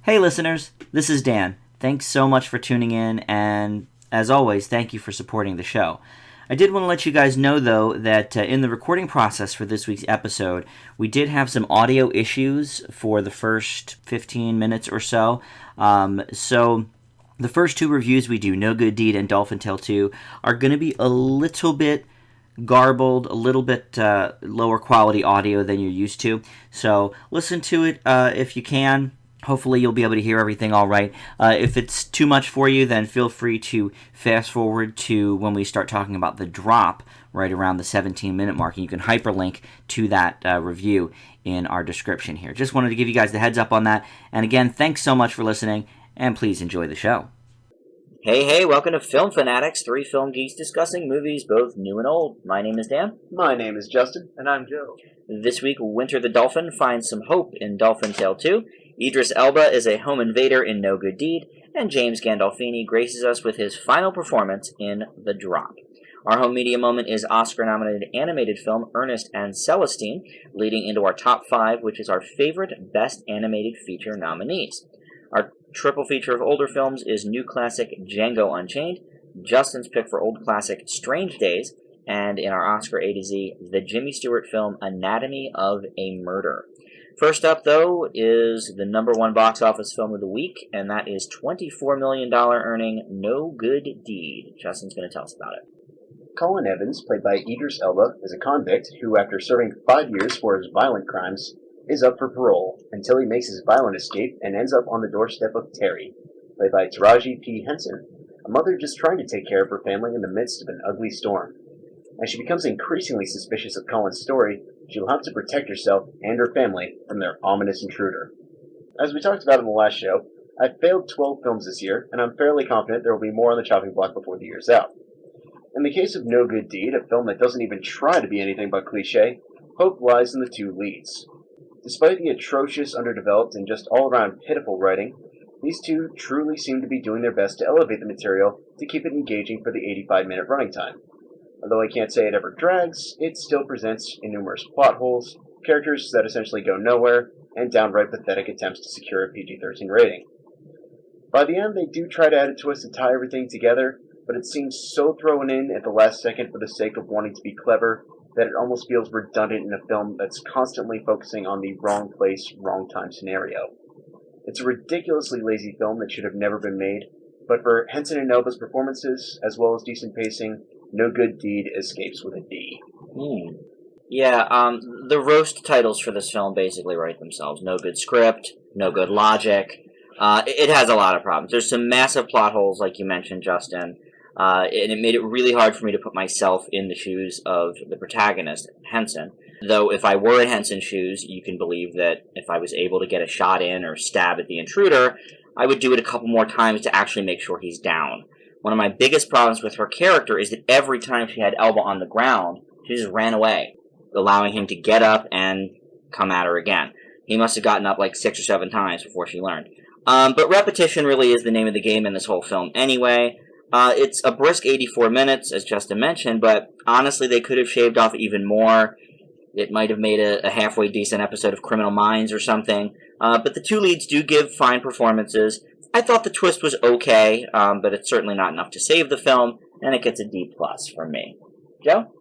Hey listeners, this is Dan. Thanks so much for tuning in, and as always, thank you for supporting the show. I did want to let you guys know, though, that in the recording process for this week's episode, we did have some audio issues for the first 15 minutes or so. So the first two reviews we do, No Good Deed and Dolphin Tale 2, are going to be a little bit garbled, a little bit lower quality audio than you're used to. So listen to it if you can. Hopefully you'll be able to hear everything all right. If it's too much for you, then feel free to fast forward to when we start talking about The Drop, right around the 17-minute mark, and you can hyperlink to that review in our description here. Just wanted to give you guys the heads up on that. And again, thanks so much for listening, and please enjoy the show. Hey, welcome to Film Fanatics, three film geeks discussing movies both new and old. My name is Dan. My name is Justin. And I'm Joe. This week, Winter the Dolphin finds some hope in Dolphin Tale 2. Idris Elba is a home invader in No Good Deed, and James Gandolfini graces us with his final performance in The Drop. Our home media moment is Oscar-nominated animated film Ernest Celestine, leading into our top 5, which is our favorite Best Animated Feature nominees. Our triple feature of older films is new classic Django Unchained, Justin's pick for old classic Strange Days, and in our Oscar A to Z, the Jimmy Stewart film Anatomy of a Murder. First up, though, is the number one box office film of the week, and that is $24 million earning No Good Deed. Justin's going to tell us about it. Colin Evans, played by Idris Elba, is a convict who, after serving 5 years for his violent crimes, is up for parole until he makes his violent escape and ends up on the doorstep of Terry, played by Taraji P. Henson, a mother just trying to take care of her family in the midst of an ugly storm. As she becomes increasingly suspicious of Colin's story, she'll have to protect herself and her family from their ominous intruder. As we talked about in the last show, I've failed 12 films this year, and I'm fairly confident there will be more on the chopping block before the year's out. In the case of No Good Deed, a film that doesn't even try to be anything but cliché, hope lies in the two leads. Despite the atrocious, underdeveloped, and just all-around pitiful writing, these two truly seem to be doing their best to elevate the material to keep it engaging for the 85-minute running time. Although I can't say it ever drags, it still presents numerous plot holes, characters that essentially go nowhere, and downright pathetic attempts to secure a PG-13 rating. By the end, they do try to add a twist to tie everything together, but it seems so thrown in at the last second for the sake of wanting to be clever that it almost feels redundant in a film that's constantly focusing on the wrong place, wrong time scenario. It's a ridiculously lazy film that should have never been made, but for Henson and Elba's performances, as well as decent pacing, No Good Deed escapes with a D. Yeah, the roast titles for this film basically write themselves. No good script, no good logic. It has a lot of problems. There's some massive plot holes, like you mentioned, Justin, and it made it really hard for me to put myself in the shoes of the protagonist, Henson. Though if I were in Henson's shoes, you can believe that if I was able to get a shot in or stab at the intruder, I would do it a couple more times to actually make sure he's down. One of my biggest problems with her character is that every time she had Elba on the ground, she just ran away, allowing him to get up and come at her again. He must have gotten up like 6 or 7 times before she learned. But repetition really is the name of the game in this whole film anyway. It's a brisk 84 minutes, as Justin mentioned, but honestly they could have shaved off even more. It might have made a halfway decent episode of Criminal Minds or something. But the two leads do give fine performances. I thought the twist was okay, but it's certainly not enough to save the film, and it gets a D+ from me. Joe?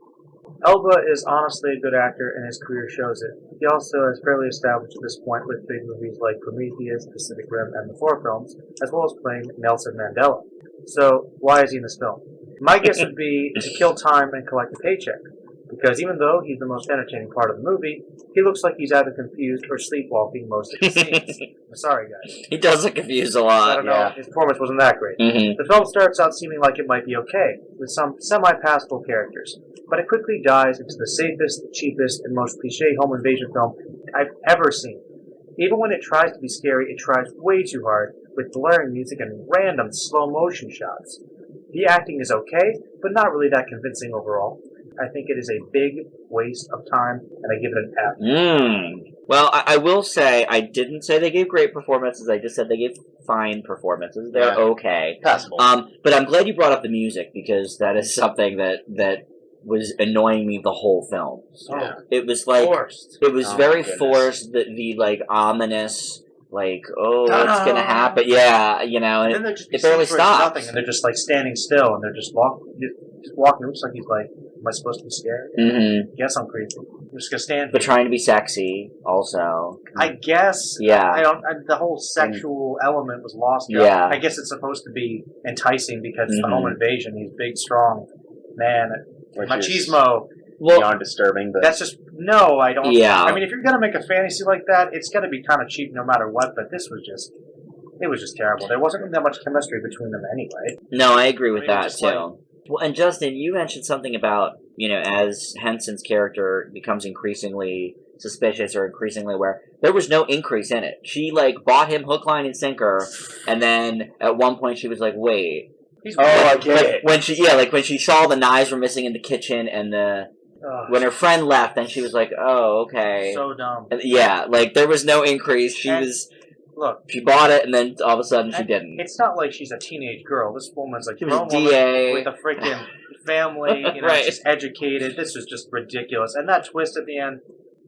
Elba is honestly a good actor, and his career shows it. He also is fairly established at this point with big movies like Prometheus, Pacific Rim, and the Four films, as well as playing Nelson Mandela. So, why is he in this film? My guess would be to kill time and collect a paycheck, because even though he's the most entertaining part of the movie, he looks like he's either confused or sleepwalking most of the scenes. I'm sorry, guys. He does look confused a lot. I don't know. His performance wasn't that great. Mm-hmm. The film starts out seeming like it might be okay, with some semi-passable characters, but it quickly dives into the safest, cheapest, and most cliché home invasion film I've ever seen. Even when it tries to be scary, it tries way too hard, with blaring music and random slow-motion shots. The acting is okay, but not really that convincing overall. I think it is a big waste of time, and I give it an F. Well, I will say, I didn't say they gave great performances, I just said they gave fine performances. They're okay. Passable. But I'm glad you brought up the music, because that is something that was annoying me the whole film. Yeah. It was like, Forced. it was very forced, the like, ominous, like, oh, it's gonna happen. Yeah, you know, And then they're just it barely stops. nothing, and they're just like standing still, and they're just walking. It looks like he's like, "Am I supposed to be scared? Mm-hmm. Yes, I'm creepy. I'm just gonna stand." But here. trying to be sexy, also. I guess. Yeah. The whole sexual element was lost here. Yeah. I guess it's supposed to be enticing because it's the Mhm. home invasion. He's big, strong man, Which machismo. Well, beyond disturbing, but That's just no. I don't. Yeah. I mean, if you're gonna make a fantasy like that, it's gonna be kind of cheap no matter what. But this was just. It was just terrible. There wasn't that much chemistry between them anyway. no, I agree with I mean, that, just too. like- Well, and Justin, you mentioned something about, you know, as Henson's character becomes increasingly suspicious or increasingly aware, there was no increase in it. She, like, bought him hook, line, and sinker, and then at one point she was like, wait. He's I get Like, it. when she saw the knives were missing in the kitchen and when her friend left, then she was like, oh, okay. so dumb. And, yeah, like, there was no increase. Look, She bought it, and then all of a sudden she didn't. it's not like she's a teenage girl. This woman's like She was grown a DA. woman with a freaking family. You know, Right. she's educated. This was just ridiculous. And that twist at the end,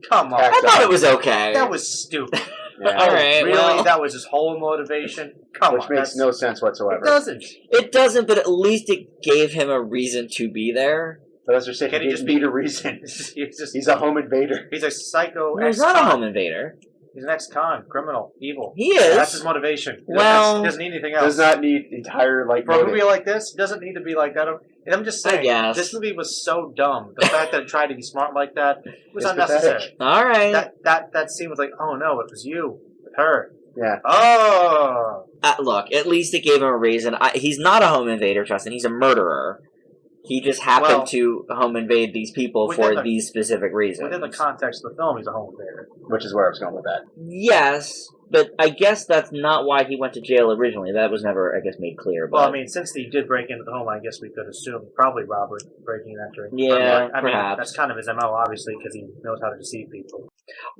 come on, I thought it was okay. that was stupid. Yeah. All right, really? well. That was his whole motivation? Come Which on, makes no sense whatsoever. It doesn't. It doesn't, but at least it gave him a reason to be there. But as you're saying, Can he he didn't just need a reason. He's He's a home invader. He's a psycho. No, he's not a ex-con. home invader. He's an ex-con, criminal, evil. He is. That's his motivation. Well- He doesn't need anything else. Does not need entire For a motive. movie like this, it doesn't need to be like that. And I'm just saying, I guess. this movie was so dumb. The fact that it tried to be smart like that was It's unnecessary. pathetic. All right. That scene was like, oh no, it was you, her. Yeah. Oh, Look, at least it gave him a reason. He's not a home invader, Justin. He's a murderer. He just happened Well, to home invade these people within for the- these specific reasons. within the context of the film, he's a home invader. Which is where I was going with that. Yes, but I guess that's not why he went to jail originally. That was never, I guess, made clear. But Well, I mean, since he did break into the home, I guess we could assume probably robbery, breaking and entering. Yeah, I mean, perhaps. that's kind of his MO, obviously, because he knows how to deceive people.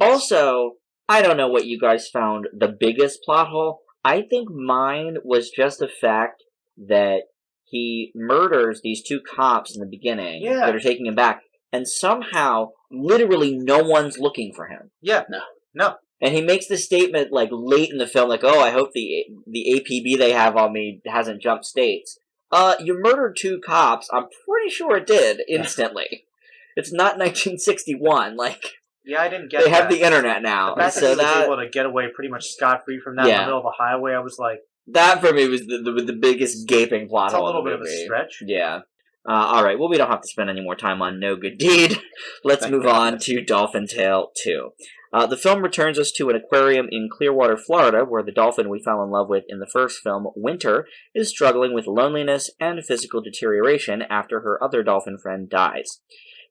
Also, I don't know what you guys found the biggest plot hole. I think mine was just the fact that he murders these two cops in the beginning Yeah. that are taking him back, and somehow, literally, no one's looking for him. Yeah, no. And he makes this statement like late in the film, like, "Oh, I hope the APB they have on me hasn't jumped states." You murdered two cops. I'm pretty sure it did instantly. It's not 1961. Like, Yeah, I didn't get they that. have the internet now, The fact so that he was that able to get away pretty much scot-free from that in Yeah. the middle of the highway, I was like, that for me was the biggest gaping plot it's a hole. little in the bit of a movie. stretch. Yeah. All right. Well, we don't have to spend any more time on No Good Deed. Let's Thank move God. on to Dolphin Tale 2. The film returns us to an aquarium in Clearwater, Florida, where the dolphin we fell in love with in the first film, Winter, is struggling with loneliness and physical deterioration after her other dolphin friend dies.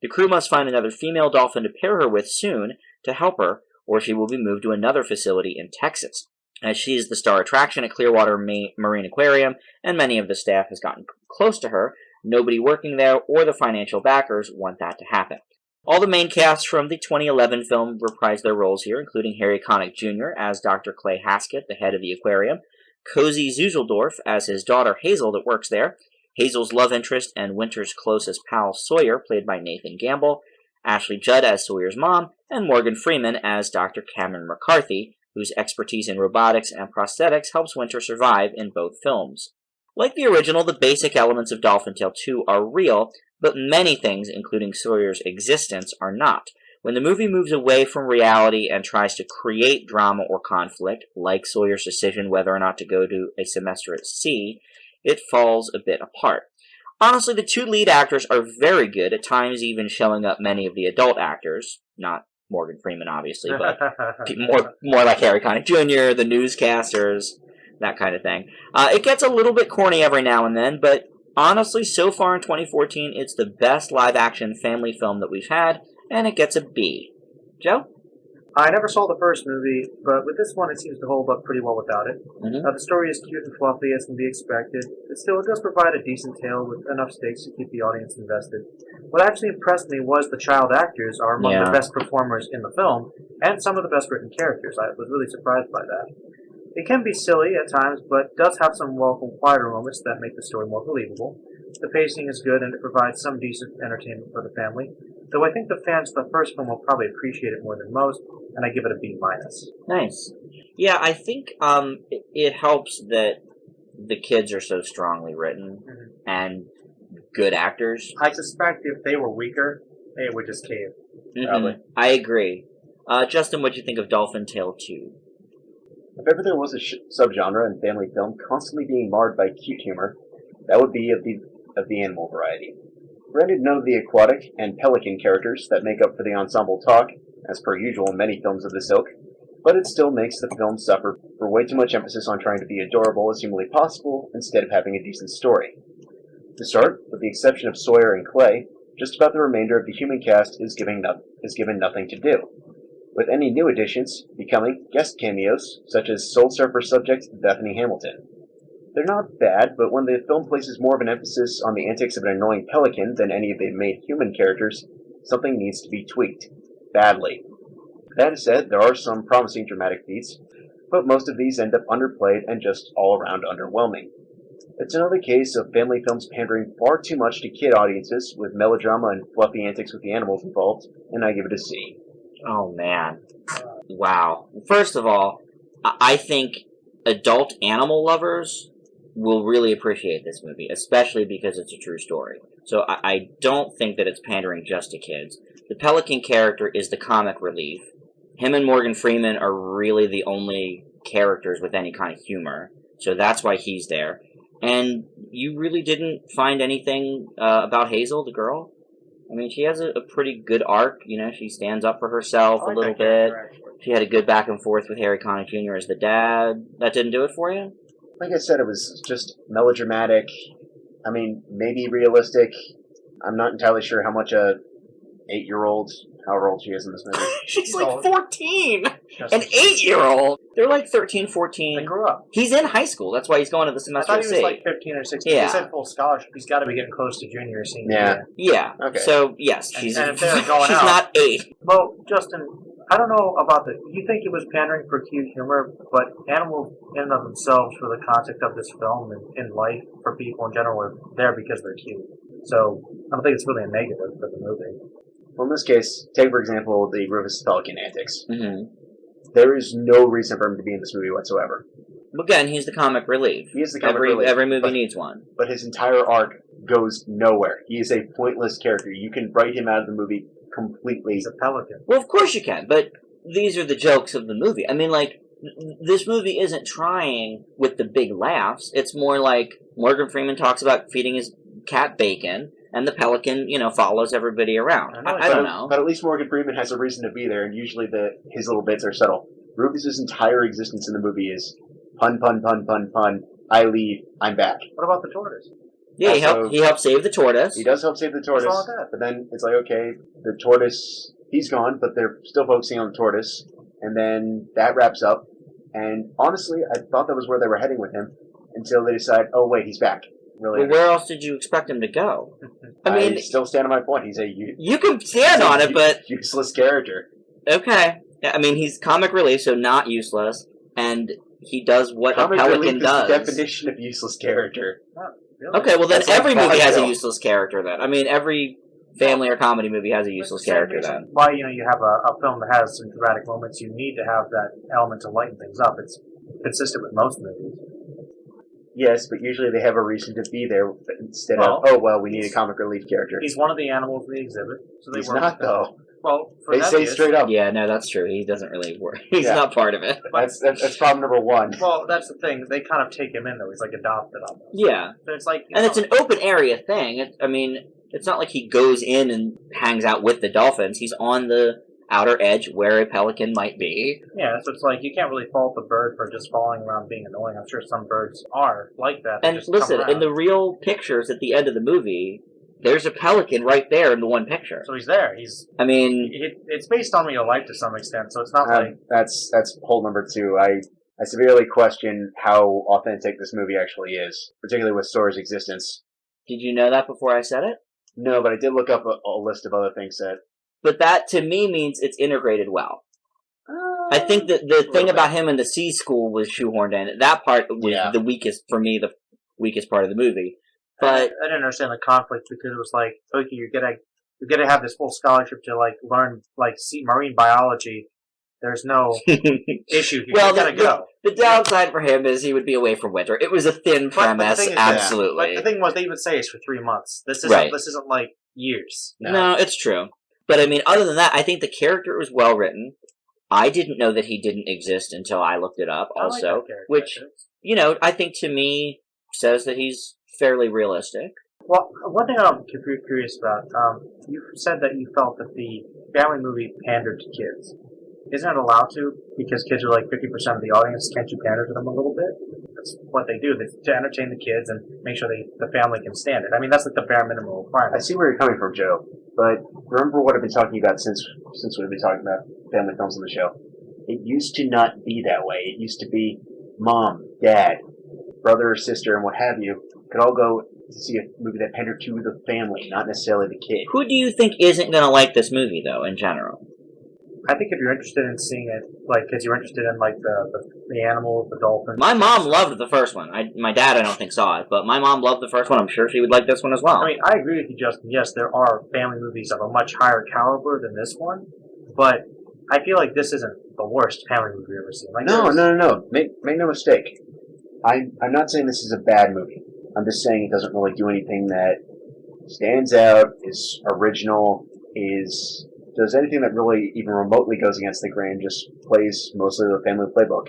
The crew must find another female dolphin to pair her with soon to help her, or she will be moved to another facility in Texas. As she is the star attraction at Clearwater Marine Aquarium, and many of the staff has gotten close to her, nobody working there or the financial backers want that to happen. All the main cast from the 2011 film reprise their roles here, including Harry Connick Jr. as Dr. Clay Haskett, the head of the aquarium, Cozy Zuzeldorf as his daughter Hazel that works there, Hazel's love interest and Winter's closest pal Sawyer, played by Nathan Gamble, Ashley Judd as Sawyer's mom, and Morgan Freeman as Dr. Cameron McCarthy, whose expertise in robotics and prosthetics helps Winter survive in both films. Like the original, the basic elements of Dolphin Tale 2 are real, but many things, including Sawyer's existence, are not. When the movie moves away from reality and tries to create drama or conflict, like Sawyer's decision whether or not to go to a semester at sea, it falls a bit apart. Honestly, the two lead actors are very good, at times even showing up many of the adult actors, not Morgan Freeman, obviously, but more like Harry Connick Jr., the newscasters, that kind of thing. It gets a little bit corny every now and then, but honestly, so far in 2014, it's the best live-action family film that we've had, and it gets a B. Joe? I never saw the first movie, but with this one, it seems to hold up pretty well without it. Mm-hmm. The story is cute and fluffy, as can be expected, but still, it does provide a decent tale with enough stakes to keep the audience invested. What actually impressed me was the child actors are among the best performers in the film, and some of the best written characters. I was really surprised by that. It can be silly at times, but does have some welcome, quieter moments that make the story more believable. The pacing is good and it provides some decent entertainment for the family, though I think the fans of the first film will probably appreciate it more than most, and I give it a B-. Nice. Yeah, I think it helps that the kids are so strongly written and good actors. I suspect if they were weaker, it would just cave. Probably. I agree. Justin, what do you think of Dolphin Tale 2? If ever there was a subgenre in family film constantly being marred by cute humor, that would be of the animal variety. Granted, none of the aquatic and pelican characters that make up for the ensemble talk, as per usual in many films of this ilk, but it still makes the film suffer for way too much emphasis on trying to be adorable as humanly possible instead of having a decent story. To start, with the exception of Sawyer and Clay, just about the remainder of the human cast is given nothing to do, with any new additions becoming guest cameos, such as Soul Surfer subject Bethany Hamilton. They're not bad, but when the film places more of an emphasis on the antics of an annoying pelican than any of the main human characters, something needs to be tweaked. Badly. That said, there are some promising dramatic beats, but most of these end up underplayed and just all-around underwhelming. It's another case of family films pandering far too much to kid audiences, with melodrama and fluffy antics with the animals involved, and I give it a C. Oh, man. Wow. First of all, I think adult animal lovers will really appreciate this movie, especially because it's a true story. So I don't think that it's pandering just to kids. The pelican character is the comic relief. Him and Morgan Freeman are really the only characters with any kind of humor, so that's why he's there. And you really didn't find anything about Hazel, the girl? I mean, she has a pretty good arc, you know, she stands up for herself a little bit. She had a good back and forth with Harry Connick Jr. as the dad. That didn't do it for you? Like I said, it was just melodramatic. I mean, maybe realistic. I'm not entirely sure how much a 8-year-old, however old she is in this movie. She's like 14! An 8-year-old! They're like 13, 14. They grew up. He's in high school. That's why he's going to the semester I thought he was C. like 15 or 16. Yeah. He said full scholarship. He's got to be getting close to junior or senior year. Yeah. Okay. So, yes, she's, And if they're going she's out- not 8. Well, Justin, I don't know about you think it was pandering for cute humor, but animals in and of themselves, for the concept of this film and in life, for people in general, are there because they're cute. So, I don't think it's really a negative for the movie. Well, in this case, take for example the Rufus the Pelican antics. Mm-hmm. There is no reason for him to be in this movie whatsoever. Again, he's the comic relief. He is the comic relief. Every movie needs one. But his entire arc goes nowhere. He is a pointless character. You can write him out of the movie completely. He's a pelican. Well, of course you can, but these are the jokes of the movie. I mean, like, this movie isn't trying with the big laughs. It's more like Morgan Freeman talks about feeding his cat bacon, and the pelican, you know, follows everybody around. I don't know. But at least Morgan Freeman has a reason to be there, and usually his little bits are subtle. Rufus's entire existence in the movie is pun, pun, pun, pun, pun. I leave. I'm back. What about the tortoise? Yeah, he helped save the tortoise. He does help save the tortoise. What's wrong with that? But then it's like, okay, the tortoise, he's gone, but they're still focusing on the tortoise. And then that wraps up. And honestly, I thought that was where they were heading with him until they decide, oh wait, he's back. Really? Well, where else did you expect him to go? I mean, still stand on my point. He's you can stand on it, but useless character. Okay. I mean, he's comic relief, so not useless, and he does what Comic a pelican relief does. is the definition of useless character. Oh, really? Okay, well then That's like every movie has a vaudeville. useless character. Then I mean, every family or comedy movie has a useless character. Then Why you have a film that has some dramatic moments, you need to have that element to lighten things up. It's consistent with most movies. Yes, but usually they have a reason to be there instead of, we need a comic relief character. He's one of the animals in the exhibit, so they He's work not, with him. though. Well, for They them say he is. straight up. yeah, no, that's true. He doesn't really work. He's Yeah. not part of it. That's problem number one. Well, that's the thing. They kind of take him in, though. He's like adopted almost. Yeah, So it's like, and it's an open area thing. It's not like he goes in and hangs out with the dolphins. He's on the outer edge where a pelican might be. yeah. So it's like you can't really fault the bird for just following around being annoying. I'm sure some birds are like that. They And just listen, come in the around. real pictures at the end of the movie, there's a pelican right there in the one picture. So he's there. I mean, It's based on real life to some extent. So it's not like That's hole number two. I severely question how authentic this movie actually is, particularly with Sora's existence. did you know that before I said it? No, but I did look up a list of other things that... But that, to me, means it's integrated well. I think that the thing about him in the C school was shoehorned in. That part was Yeah. the weakest, for me, the weakest part of the movie. But I didn't understand the conflict because it was like, okay, you're gonna have this full scholarship to like learn like see marine biology. There's no issue here. well, You gotta go. the downside for him is he would be away from winter. It was a thin premise, But the thing is, absolutely. But the thing was, they would say it's for 3 months. This isn't like years. No, it's true. But I mean, other than that, I think the character was well written. I didn't know that he didn't exist until I looked it up, also, I like that character, which, I think to me says that he's fairly realistic. Well, one thing I'm curious about, you said that you felt that the family movie pandered to kids. Isn't it allowed to? Because kids are like 50% of the audience. Can't you pander to them a little bit? That's what they do. To entertain the kids and make sure the family can stand it. I mean, that's like the bare minimum requirement. I see where you're coming from, Joe. But remember what I've been talking about since we've been talking about family films on the show. It used to not be that way. It used to be mom, dad, brother or sister, and what have you could all go to see a movie that pandered to the family, not necessarily the kid. Who do you think isn't going to like this movie, though, in general? I think if you're interested in seeing it, like, because you're interested in, like, the animals, the dolphins. My mom loved the first one. My dad, I don't think, saw it, but my mom loved the first one. I'm sure she would like this one as well. I mean, I agree with you, Justin. Yes, there are family movies of a much higher caliber than this one, but I feel like this isn't the worst family movie we've ever seen. Like, No. Make no mistake. I'm not saying this is a bad movie. I'm just saying it doesn't really do anything that stands out, is original, does anything that really even remotely goes against the grain, just plays mostly the family playbook.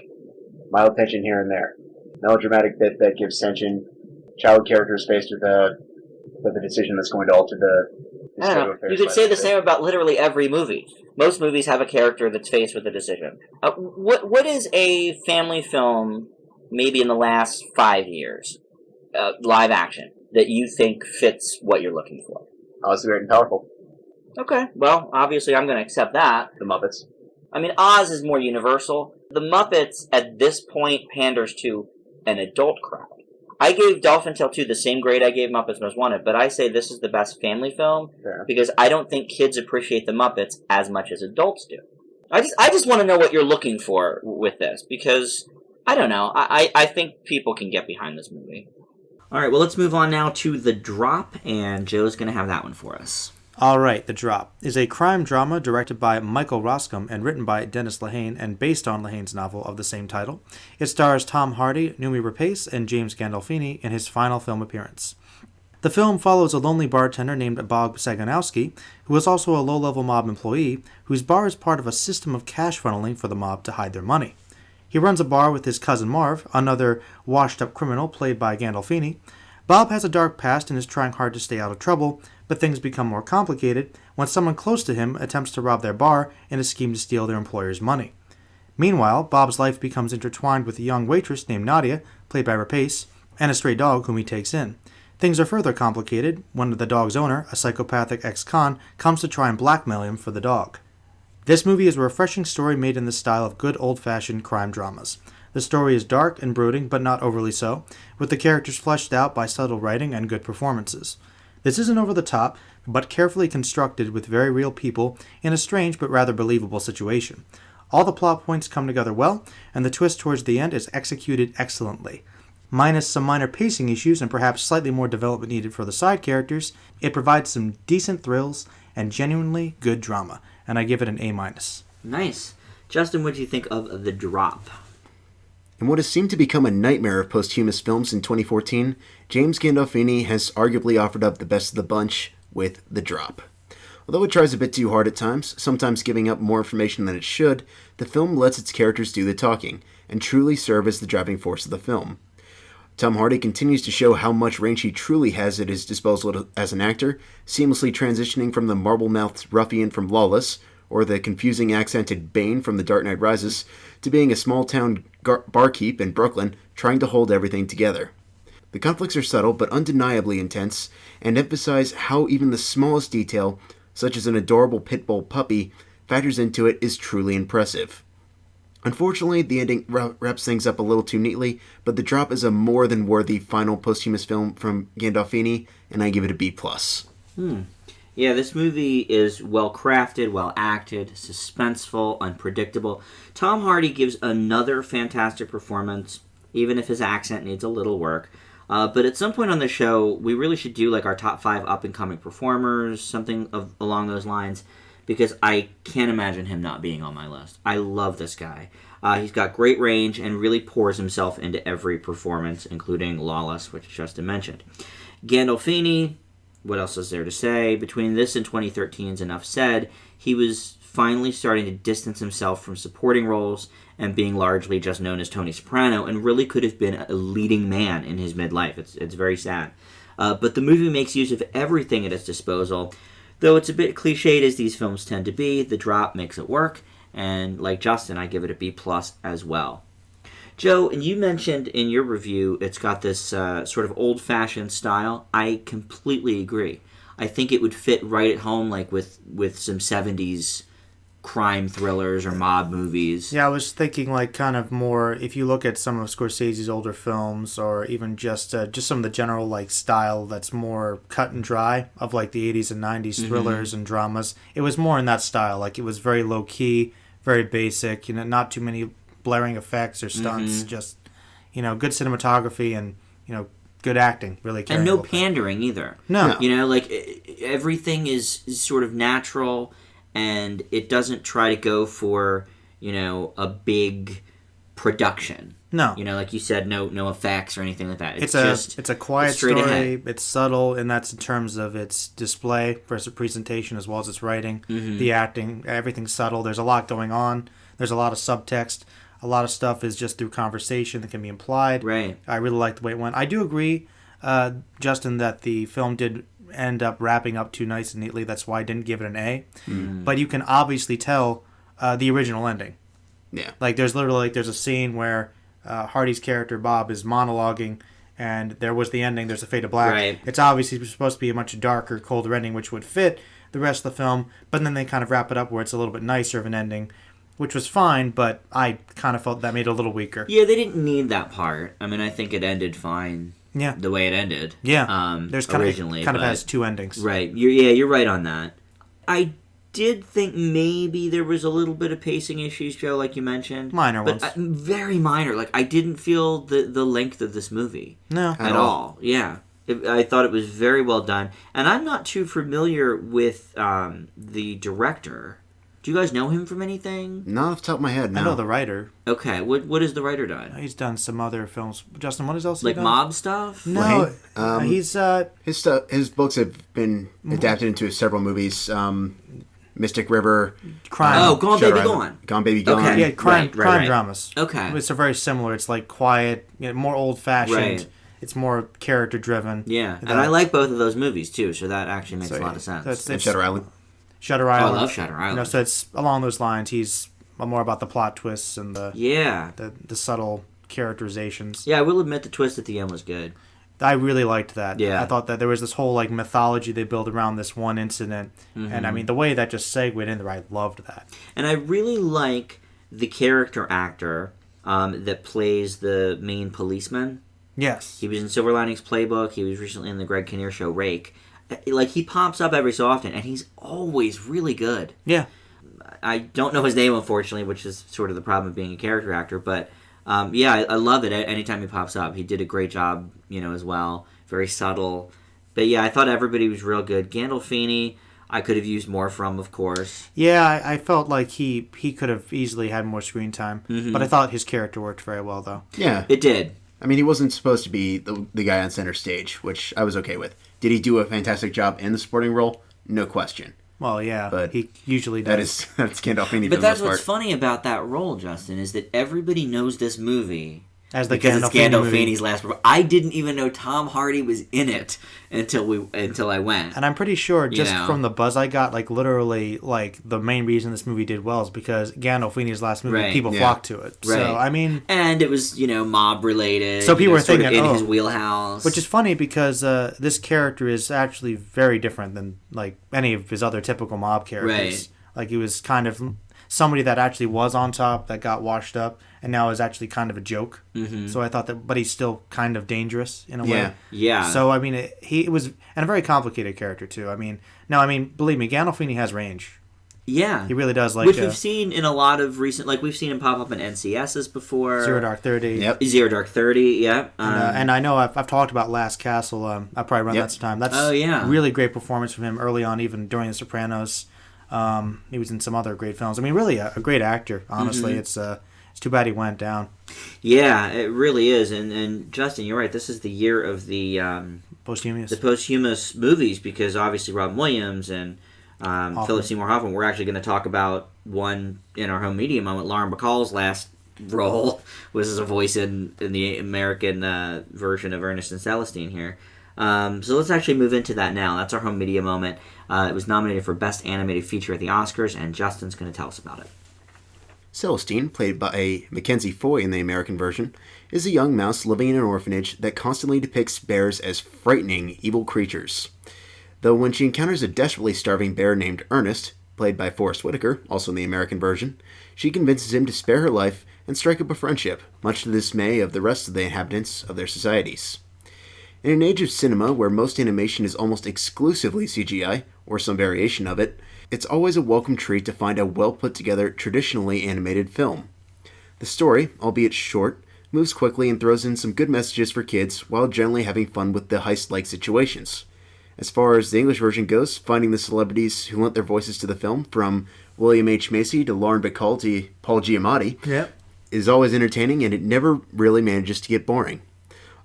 Mild tension here and there. Melodramatic bit that gives tension. Child characters faced with a decision that's going to alter the state of affairs. You could say the same about literally every movie. Most movies have a character that's faced with a decision. What is a family film, maybe in the last 5 years, live action, that you think fits what you're looking for? Oz the Great and Powerful. Okay, well, obviously I'm going to accept that. The Muppets. I mean, Oz is more universal. The Muppets, at this point, panders to an adult crowd. I gave Dolphin Tale 2 the same grade I gave Muppets Most Wanted, but I say this is the best family film because I don't think kids appreciate the Muppets as much as adults do. I just want to know what you're looking for with this because, I don't know, I think people can get behind this movie. All right, well, let's move on now to The Drop, and Joe's going to have that one for us. All right, The Drop is a crime drama directed by Michael Roscombe and written by Dennis Lehane and based on Lehane's novel of the same title. It stars Tom Hardy, Noomi Rapace, and James Gandolfini in his final film appearance. The film follows a lonely bartender named Bob Saganowski, who is also a low-level mob employee, whose bar is part of a system of cash funneling for the mob to hide their money. He runs a bar with his cousin Marv, another washed-up criminal played by Gandolfini. Bob has a dark past and is trying hard to stay out of trouble, but things become more complicated when someone close to him attempts to rob their bar in a scheme to steal their employer's money. Meanwhile, Bob's life becomes intertwined with a young waitress named Nadia, played by Rapace, and a stray dog whom he takes in. Things are further complicated when the dog's owner, a psychopathic ex-con, comes to try and blackmail him for the dog. This movie is a refreshing story made in the style of good old-fashioned crime dramas. The story is dark and brooding, but not overly so, with the characters fleshed out by subtle writing and good performances. This isn't over the top, but carefully constructed with very real people in a strange but rather believable situation. All the plot points come together well, and the twist towards the end is executed excellently. Minus some minor pacing issues and perhaps slightly more development needed for the side characters, it provides some decent thrills and genuinely good drama, and I give it an A-. Nice. Justin, what do you think of The Drop? In what has seemed to become a nightmare of posthumous films in 2014, James Gandolfini has arguably offered up the best of the bunch with The Drop. Although it tries a bit too hard at times, sometimes giving up more information than it should, the film lets its characters do the talking, and truly serve as the driving force of the film. Tom Hardy continues to show how much range he truly has at his disposal as an actor, seamlessly transitioning from the marble-mouthed ruffian from Lawless, or the confusing accented Bane from The Dark Knight Rises, to being a small-town barkeep in Brooklyn trying to hold everything together. The conflicts are subtle but undeniably intense, and emphasize how even the smallest detail, such as an adorable pit bull puppy, factors into it is truly impressive. Unfortunately, the ending wraps things up a little too neatly, but The Drop is a more than worthy final posthumous film from Gandolfini, and I give it a B+. Yeah, this movie is well-crafted, well-acted, suspenseful, unpredictable. Tom Hardy gives another fantastic performance, even if his accent needs a little work. But at some point on the show, we really should do like our top 5 up-and-coming performers, something along those lines, because I can't imagine him not being on my list. I love this guy. He's got great range and really pours himself into every performance, including Lawless, which Justin mentioned. Gandolfini, what else is there to say? Between this and 2013's Enough Said, he was finally starting to distance himself from supporting roles and being largely just known as Tony Soprano, and really could have been a leading man in his midlife. It's very sad. But the movie makes use of everything at its disposal. Though it's a bit cliched as these films tend to be, The Drop makes it work, and like Justin, I give it a B+ as well. Joe, and you mentioned in your review it's got this sort of old-fashioned style. I completely agree. I think it would fit right at home, like with some 70s crime thrillers or mob movies. Yeah, I was thinking like kind of more, if you look at some of Scorsese's older films, or even just some of the general like style that's more cut and dry of like the 80s and 90s thrillers and dramas. It was more in that style. Like it was very low key, very basic, not too many blaring effects or stunts, just good cinematography and good acting, really carrying. And no pandering either. No. Like everything is sort of natural, and it doesn't try to go for, a big production. No. Like you said, no effects or anything like that. It's a quiet story. Ahead. It's subtle, and that's in terms of its display versus presentation, as well as its writing, the acting, everything's subtle. There's a lot going on. There's a lot of subtext. A lot of stuff is just through conversation that can be implied. Right. I really like the way it went. I do agree, Justin, that the film did end up wrapping up too nice and neatly. That's why I didn't give it an A. But you can obviously tell the original ending. Yeah. Like there's a scene where Hardy's character Bob is monologuing, and there was the ending. There's a fade to black. Right. It's obviously supposed to be a much darker, colder ending, which would fit the rest of the film. But then they kind of wrap it up where it's a little bit nicer of an ending, which was fine. But I kind of felt that made it a little weaker. Yeah, they didn't need that part. I mean, I think it ended fine. Yeah. The way it ended. Yeah. There's originally, kind of has two endings. Right. You're right on that. I did think maybe there was a little bit of pacing issues, Joe, like you mentioned. Minor but ones. Very minor. Like, I didn't feel the length of this movie. No. At all. Yeah. I thought it was very well done. And I'm not too familiar with the director. Do you guys know him from anything? Not off the top of my head, no. I know the writer. Okay. What has the writer done? He's done some other films. Justin, what has else like he done? mob stuff? No. He's... His books have been adapted into several movies. Mystic River. Crime. Oh, Gone Baby Gone. Gone Baby Gone. Okay. Yeah, crime Right. dramas. Okay. It's very similar. It's like quiet, more old-fashioned. Right. It's more character-driven. Yeah, and I like both of those movies, too, so that actually makes a lot of sense. And Shutter Island. Shutter Island. I love Shutter Island. So it's along those lines. He's more about the plot twists and the subtle characterizations. Yeah, I will admit the twist at the end was good. I really liked that. Yeah. I thought that there was this whole mythology they built around this one incident, and I mean the way that just segued in there, I loved that. And I really like the character actor that plays the main policeman. Yes. He was in Silver Linings Playbook. He was recently in the Greg Kinnear show Rake. Like, he pops up every so often, and he's always really good. Yeah. I don't know his name, unfortunately, which is sort of the problem of being a character actor, but I love it anytime he pops up. He did a great job, as well. Very subtle. But yeah, I thought everybody was real good. Gandolfini, I could have used more from, of course. Yeah, I felt like he could have easily had more screen time, but I thought his character worked very well, though. Yeah. It did. I mean, he wasn't supposed to be the guy on center stage, which I was okay with. Did he do a fantastic job in the supporting role? No question. Well, yeah, but he usually does. That's Gandolfini. But that's what's funny about that role, Justin, is that everybody knows this movie as the because Gandolfini it's Gandolfini's movie. last performance. I didn't even know Tom Hardy was in it until I went. And I'm pretty sure, just from the buzz I got, literally, the main reason this movie did well is because Gandolfini's last movie, people flocked to it. Right. So, I mean... And it was, mob related. So people were thinking, in his wheelhouse. Which is funny because this character is actually very different than, any of his other typical mob characters. Right. He was kind of somebody that actually was on top, that got washed up, and now is actually kind of a joke. Mm-hmm. So I thought that, but he's still kind of dangerous in a way. Yeah. So, I mean, it was, and a very complicated character, too. Believe me, Gandolfini has range. Yeah. He really does. Which we've seen in a lot of recent... Like, we've seen him pop up in NCSs before. Zero Dark 30. Yep. Zero Dark 30, yeah. And I know I've talked about Last Castle. I'll probably run that some time. That's really great performance from him early on, even during The Sopranos. He was in some other great films. I mean, really a great actor, honestly. It's too bad he went down. Yeah, it really is. And Justin, you're right. This is the year of the posthumous movies, because obviously Robin Williams and Philip Seymour Hoffman. We're actually going to talk about one in our home media moment. Lauren Bacall's last role was as a voice in the American version of Ernest and Celestine here. So let's actually move into that now. That's our home media moment. It was nominated for Best Animated Feature at the Oscars, and Justin's going to tell us about it. Celestine, played by Mackenzie Foy in the American version, is a young mouse living in an orphanage that constantly depicts bears as frightening, evil creatures. Though when she encounters a desperately starving bear named Ernest, played by Forrest Whitaker, also in the American version, she convinces him to spare her life and strike up a friendship, much to the dismay of the rest of the inhabitants of their societies. In an age of cinema where most animation is almost exclusively CGI, or some variation of it, it's always a welcome treat to find a well-put-together, traditionally animated film. The story, albeit short, moves quickly and throws in some good messages for kids while generally having fun with the heist-like situations. As far as the English version goes, finding the celebrities who lent their voices to the film, from William H. Macy to Lauren Bacall to Paul Giamatti, is always entertaining, and it never really manages to get boring.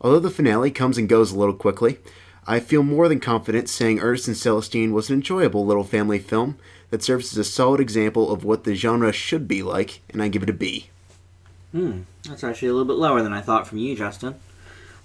Although the finale comes and goes a little quickly, I feel more than confident saying Ernest and Celestine was an enjoyable little family film that serves as a solid example of what the genre should be like, and I give it a B. That's actually a little bit lower than I thought from you, Justin.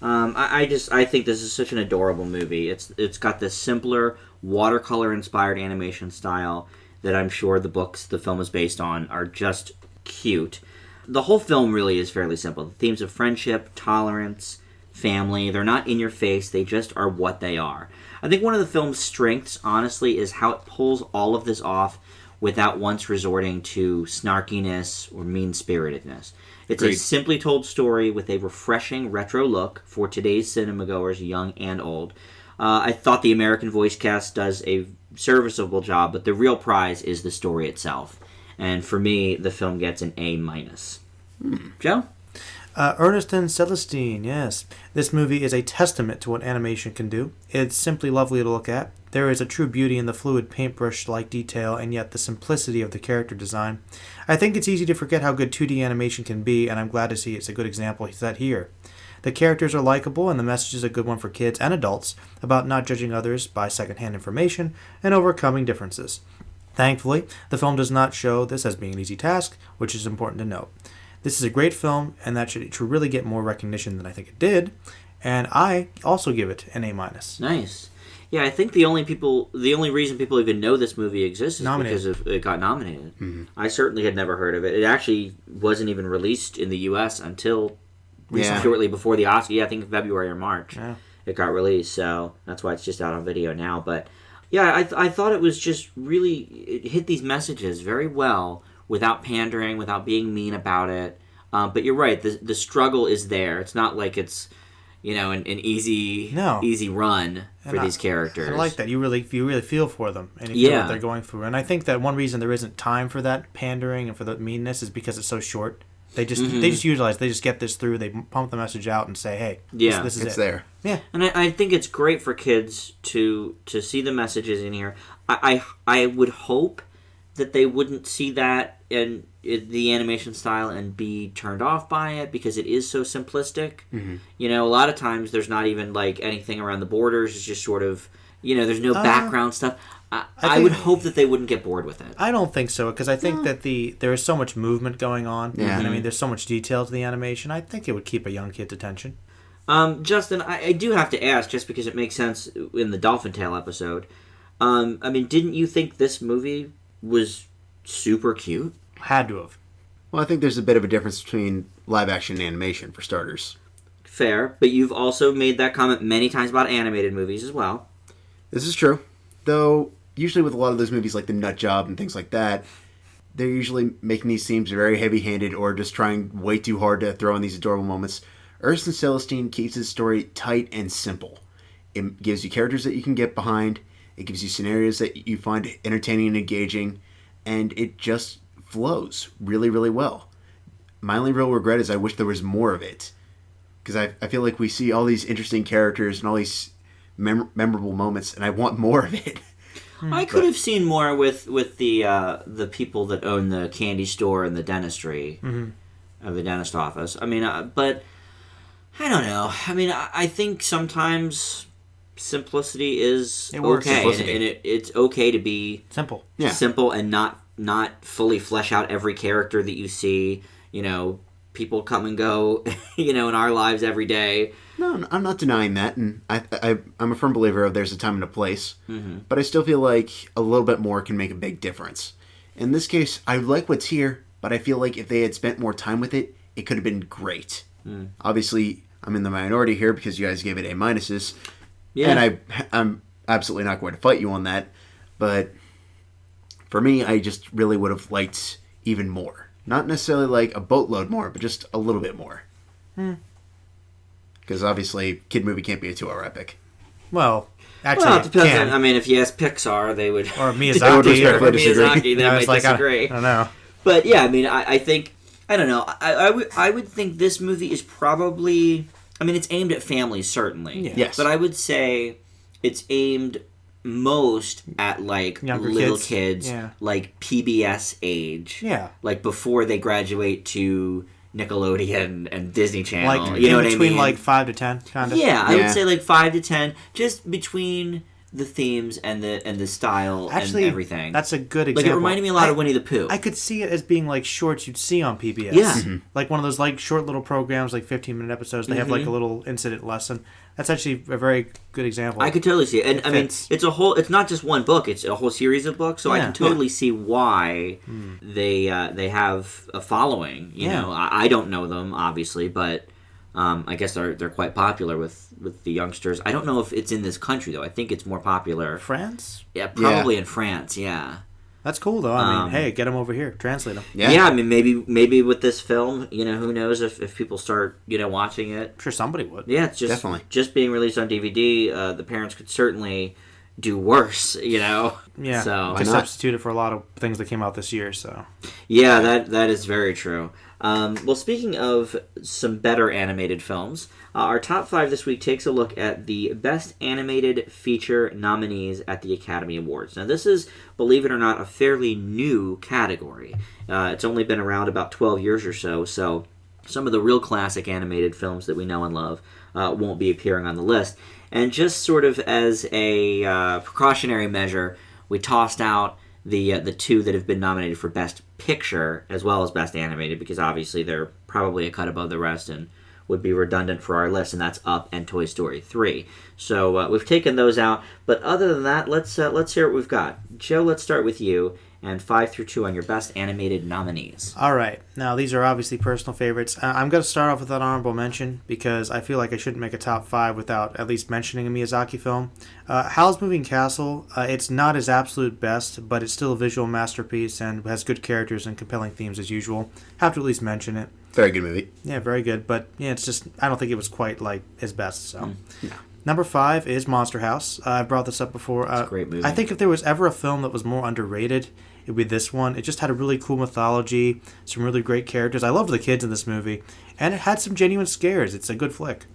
I think this is such an adorable movie. It's got this simpler, watercolor-inspired animation style that I'm sure the film is based on, are just cute. The whole film really is fairly simple. The themes of friendship, tolerance, family, they're not in your face, they just are what they are. I think one of the film's strengths, honestly, is how it pulls all of this off without once resorting to snarkiness or mean-spiritedness. It's a simply told story with a refreshing retro look for today's cinema goers, young and old. I thought the American voice cast does a serviceable job, but the real prize is the story itself. And for me, the film gets an A-. Joe? Ernest and Celestine, yes. This movie is a testament to what animation can do. It's simply lovely to look at. There is a true beauty in the fluid paintbrush-like detail and yet the simplicity of the character design. I think it's easy to forget how good 2D animation can be, and I'm glad to see it's a good example set here. The characters are likable, and the message is a good one for kids and adults about not judging others by secondhand information and overcoming differences. Thankfully, the film does not show this as being an easy task, which is important to note. This is a great film, and that should really get more recognition than I think it did, and I also give it an A-. Nice. Yeah, I think the only reason people even know this movie exists is because it got nominated. Mm-hmm. I certainly had never heard of it. It actually wasn't even released in the U.S. until shortly before the Oscar. Yeah, I think February or March it got released, so that's why it's just out on video now. But yeah, I thought it was just really, it hit these messages very well without pandering, without being mean about it. But you're right, the struggle is there. It's not like it's, an easy run for these characters. I like that. You really feel for them, and you feel what they're going through. And I think that one reason there isn't time for that pandering and for the meanness is because it's so short. They just utilize. They just get this through. They pump the message out and say, "Hey, this is it's it." there." Yeah, and I think it's great for kids to see the messages in here. I would hope that they wouldn't see that in the animation style and be turned off by it, because it is so simplistic. Mm-hmm. A lot of times there's not even like anything around the borders. It's just sort of, there's no background stuff. I would hope that they wouldn't get bored with it. I don't think so, because I think that there is so much movement going on. Yeah. And I mean, there's so much detail to the animation. I think it would keep a young kid's attention. Justin, I do have to ask, just because it makes sense in the Dolphin Tale episode. Didn't you think this movie was super cute? Had to have. Well, I think there's a bit of a difference between live action and animation, for starters. Fair, but you've also made that comment many times about animated movies as well. This is true. Though, usually with a lot of those movies like The Nut Job and things like that, they're usually making these scenes very heavy-handed or just trying way too hard to throw in these adorable moments. Ernest and Celestine keeps his story tight and simple. It gives you characters that you can get behind. It gives you scenarios that you find entertaining and engaging. and it just flows really, really well. My only real regret is I wish there was more of it. Because I feel like we see all these interesting characters and all these memorable moments, and I want more of it. I could have seen more with the people that own the candy store and the dentistry, of the dentist office. I mean, but I don't know. I mean, I think sometimes simplicity is okay, and it's okay to be simple and not fully flesh out every character that you see. You know, people come and go, in our lives every day. No, I'm not denying that, and I'm a firm believer of there's a time and a place, but I still feel like a little bit more can make a big difference. In this case, I like what's here, but I feel like if they had spent more time with it, it could have been great. Obviously, I'm in the minority here because you guys gave it A-minuses, and I'm absolutely not going to fight you on that, but for me, I just really would have liked even more. Not necessarily like a boatload more, but just a little bit more. Because obviously, kid movie can't be a 2-hour epic. Well, actually, it depends. I mean, if you ask Pixar, they would... Or Miyazaki. They might disagree. I don't know. But yeah, I mean, I think... I don't know. I would think this movie is probably... I mean, it's aimed at families, certainly. Yeah. Yes. But I would say it's aimed most at, like, Younger little kids like PBS age. Yeah. Like, before they graduate to Nickelodeon and Disney Channel. Like, you know what I between, mean? like, 5 to 10, kind of? Yeah, I would say, like, 5 to 10. Just between the themes and the style and everything. That's a good example. Like, it reminded me a lot of Winnie the Pooh. I could see it as being like shorts you'd see on PBS. Yeah. Like one of those like short little programs, like 15-minute episodes. They have like a little incident lesson. That's actually a very good example. I could totally see it. And I mean, it's not just one book, it's a whole series of books, so I can totally see why they have a following. You know, I don't know them, obviously, but I guess they're quite popular with the youngsters. I don't know if it's in this country, though. I think it's more popular. France? Yeah, probably in France, yeah. That's cool, though. I mean, hey, get them over here. Translate them. Yeah, I mean, maybe with this film, who knows if people start, watching it. I'm sure somebody would. Yeah, it's just being released on DVD. The parents could certainly do worse, Yeah. So to substitute it for a lot of things that came out this year, so. Yeah, that is very true. Well, speaking of some better animated films, our top 5 this week takes a look at the Best Animated Feature nominees at the Academy Awards. Now, this is, believe it or not, a fairly new category. It's only been around about 12 years or so some of the real classic animated films that we know and love won't be appearing on the list. And just sort of as a precautionary measure, we tossed out the 2 that have been nominated for Best Picture as well as Best Animated, because obviously they're probably a cut above the rest and would be redundant for our list, and that's Up and Toy Story 3. So we've taken those out, but other than that, let's hear what we've got. Joe, let's start with you, and 5 through 2 on your Best Animated nominees. All right. Now, these are obviously personal favorites. I'm going to start off with an honorable mention because I feel like I shouldn't make a top 5 without at least mentioning a Miyazaki film. Howl's Moving Castle, it's not his absolute best, but it's still a visual masterpiece and has good characters and compelling themes as usual. Have to at least mention it. Very good movie. Yeah, very good. But yeah, it's just, I don't think it was quite like his best. So, no. Number 5 is Monster House. I brought this up before. It's a great movie. I think if there was ever a film that was more underrated, it would be this one. It just had a really cool mythology, some really great characters. I loved the kids in this movie, and it had some genuine scares. It's a good flick.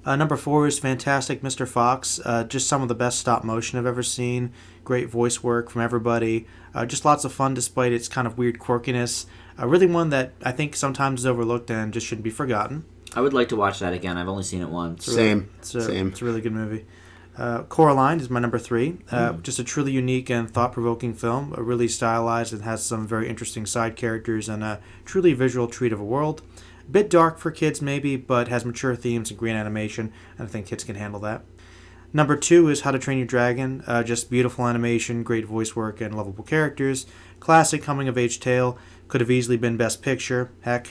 Number 4 is Fantastic Mr. Fox. Just some of the best stop motion I've ever seen. Great voice work from everybody. Just lots of fun despite its kind of weird quirkiness. Really one that I think sometimes is overlooked and just shouldn't be forgotten. I would like to watch that again. I've only seen it once. Same. It's a really good movie. Coraline is my number 3. Just a truly unique and thought-provoking film. Really stylized and has some very interesting side characters and a truly visual treat of a world. A bit dark for kids maybe, but has mature themes and great animation, and I think kids can handle that. Number 2 is How to Train Your Dragon. Just beautiful animation, great voice work, and lovable characters. Classic coming-of-age tale. Could have easily been Best Picture. Heck,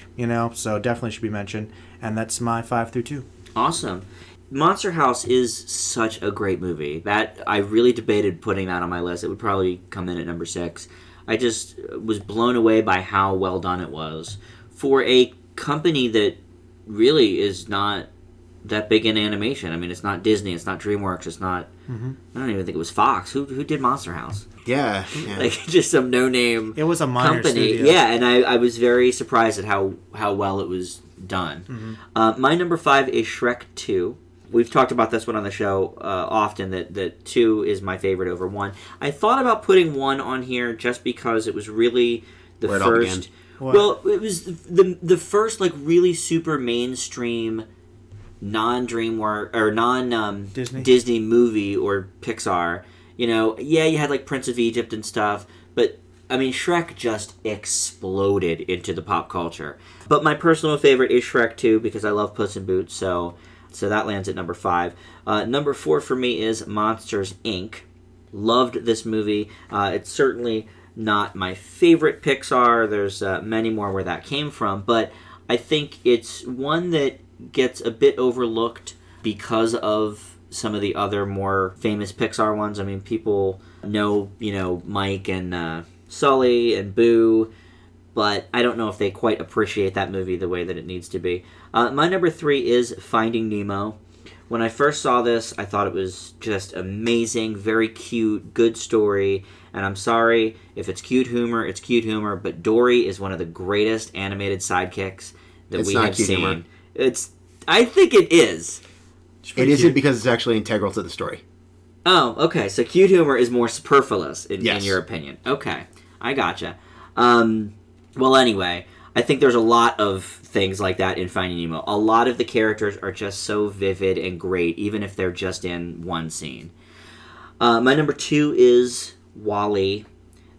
so definitely should be mentioned. And that's my 5 through 2. Awesome. Monster House is such a great movie. That I really debated putting that on my list. It would probably come in at number 6. I just was blown away by how well done it was. For a company that really is not that big in animation. I mean, it's not Disney, it's not DreamWorks, it's not. I don't even think it was Fox. Who did Monster House? Yeah. Like just some no-name. It was a minor company. studio. Yeah, and I was very surprised at how well it was done. My number 5 is Shrek 2. We've talked about this one on the show often, that 2 is my favorite over 1. I thought about putting 1 on here just because it was really the Where it all first... began. Well, it was the first like really super mainstream non-DreamWorks or Disney movie or Pixar. You know, yeah, you had like Prince of Egypt and stuff, but I mean, Shrek just exploded into the pop culture. But my personal favorite is Shrek 2 because I love Puss in Boots, so that lands at number 5. Number 4 for me is Monsters, Inc. Loved this movie. It's certainly not my favorite Pixar. There's many more where that came from, but I think it's one that gets a bit overlooked because of some of the other more famous Pixar ones. I mean, people know, Mike and Sully and Boo, but I don't know if they quite appreciate that movie the way that it needs to be. My number 3 is Finding Nemo. When I first saw this, I thought it was just amazing, very cute, good story. And I'm sorry, if it's cute humor, but Dory is one of the greatest animated sidekicks that we have seen. Humor. I think it is. It isn't because it's actually integral to the story. Oh, okay. So cute humor is more superfluous in your opinion. Okay, I gotcha. Well, anyway, I think there's a lot of things like that in Finding Nemo. A lot of the characters are just so vivid and great, even if they're just in one scene. My number 2 is WALL-E.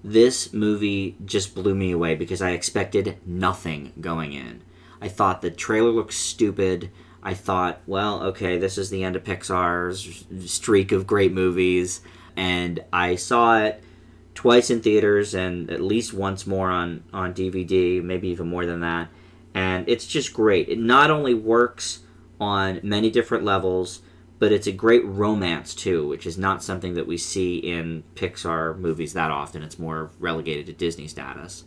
This movie just blew me away because I expected nothing going in. I thought the trailer looked stupid. I thought, well, okay, this is the end of Pixar's streak of great movies. And I saw it twice in theaters and at least once more on DVD, maybe even more than that. And it's just great. It not only works on many different levels, but it's a great romance too, which is not something that we see in Pixar movies that often. It's more relegated to Disney status.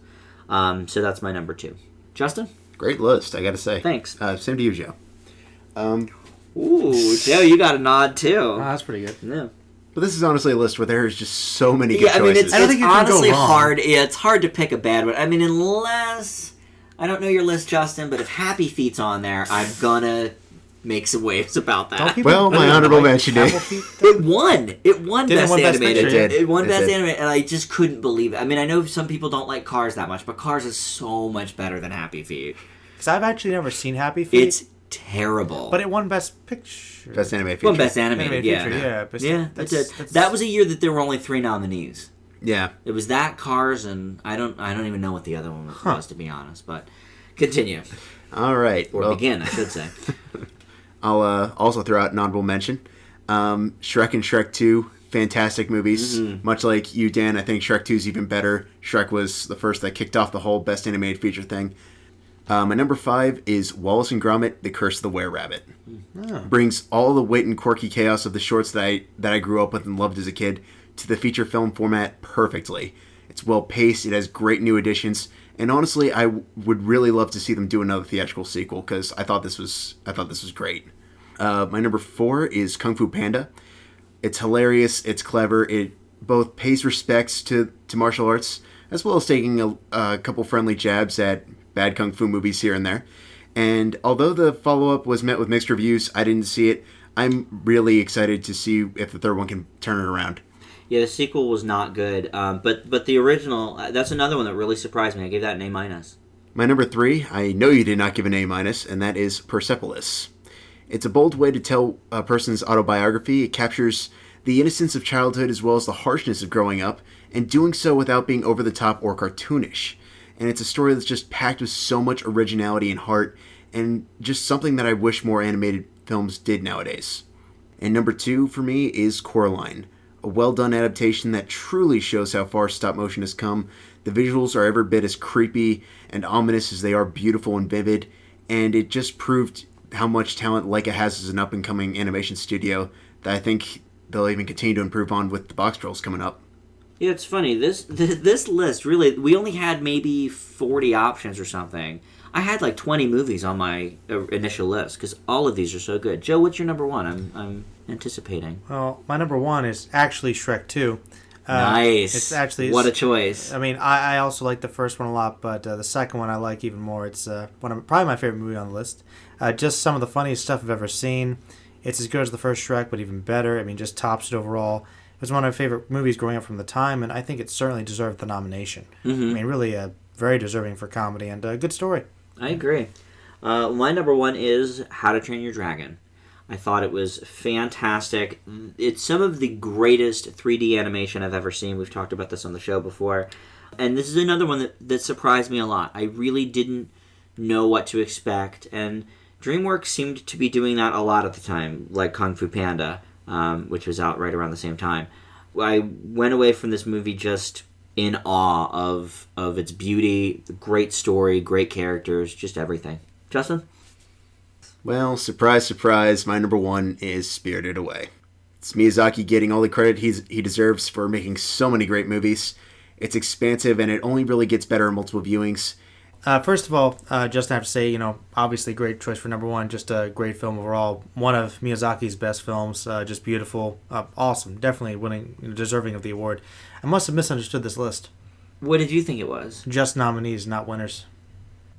So that's my number 2. Justin? Great list, I gotta say. Thanks. Same to you, Joe. Ooh, Joe, you got a nod too. Oh, that's pretty good. Yeah. But this is honestly a list where there's just so many good choices. I mean, it's think you can go honestly wrong. hard. Yeah, it's hard to pick a bad one. I mean, unless... I don't know your list, Justin, but if Happy Feet's on there, I'm gonna make some waves about that. Well, my honorable mention is... It won. It won Best Animated. Picture? It won It Best did. Animated, and I just couldn't believe it. I mean, I know some people don't like Cars that much, but Cars is so much better than Happy Feet. Because I've actually never seen Happy Feet. It's terrible. But it won Best Picture. Best animated feature. Well, Best Animated, yeah. Feature, yeah. But Yeah, it did. That was a year that there were only 3 nominees. Yeah. It was that, Cars, and I don't even know what the other one was, to be honest. But continue. All right. Or begin, I should say. I'll also throw out an honorable mention. Shrek and Shrek 2, fantastic movies. Mm-hmm. Much like you, Dan, I think Shrek 2 is even better. Shrek was the first that kicked off the whole Best Animated Feature thing. My number 5 is Wallace and Gromit: The Curse of the Were-Rabbit. Oh. Brings all the wit and quirky chaos of the shorts that I grew up with and loved as a kid to the feature film format perfectly. It's well paced, it has great new additions, and honestly, I would really love to see them do another theatrical sequel because I thought this was great. My number 4 is Kung Fu Panda. It's hilarious, it's clever, it both pays respects to martial arts as well as taking a couple friendly jabs at bad kung fu movies here and there. And although the follow-up was met with mixed reviews, I didn't see it. I'm really excited to see if the third one can turn it around. Yeah, the sequel was not good, but the original, that's another one that really surprised me. I gave that an A-. My number 3, I know you did not give an A-, and that is Persepolis. It's a bold way to tell a person's autobiography. It captures the innocence of childhood as well as the harshness of growing up, and doing so without being over the top or cartoonish. And it's a story that's just packed with so much originality and heart, and just something that I wish more animated films did nowadays. And number 2 for me is Coraline, a well-done adaptation that truly shows how far stop motion has come. The visuals are every bit as creepy and ominous as they are beautiful and vivid, and it just proved how much talent Leica has as an up-and-coming animation studio that I think they'll even continue to improve on with the box trolls coming up. Yeah, it's funny. This list, really, we only had maybe 40 options or something. I had like 20 movies on my initial list because all of these are so good. Joe, what's your number one? I'm anticipating. Well, my number one is actually Shrek 2. Nice. It's actually what a choice. I mean, I also like the first one a lot, but the second one I like even more. It's probably my favorite movie on the list. Just some of the funniest stuff I've ever seen. It's as good as the first Shrek, but even better. I mean, just tops it overall. It was one of my favorite movies growing up from the time, and I think it certainly deserved the nomination. Mm-hmm. I mean, really very deserving for comedy and a good story. I agree. My number one is How to Train Your Dragon. I thought it was fantastic. It's some of the greatest 3D animation I've ever seen. We've talked about this on the show before. And this is another one that surprised me a lot. I really didn't know what to expect. And DreamWorks seemed to be doing that a lot at the time, like Kung Fu Panda, which was out right around the same time. I went away from this movie just in awe of its beauty, great story, great characters, just everything. Justin? Well, surprise, surprise, my number one is Spirited Away. It's Miyazaki getting all the credit he deserves for making so many great movies. It's expansive, and it only really gets better in multiple viewings. First of all, just have to say, obviously great choice for number one. Just a great film overall. One of Miyazaki's best films. Just beautiful. Awesome. Definitely winning, deserving of the award. I must have misunderstood this list. What did you think it was? Just nominees, not winners.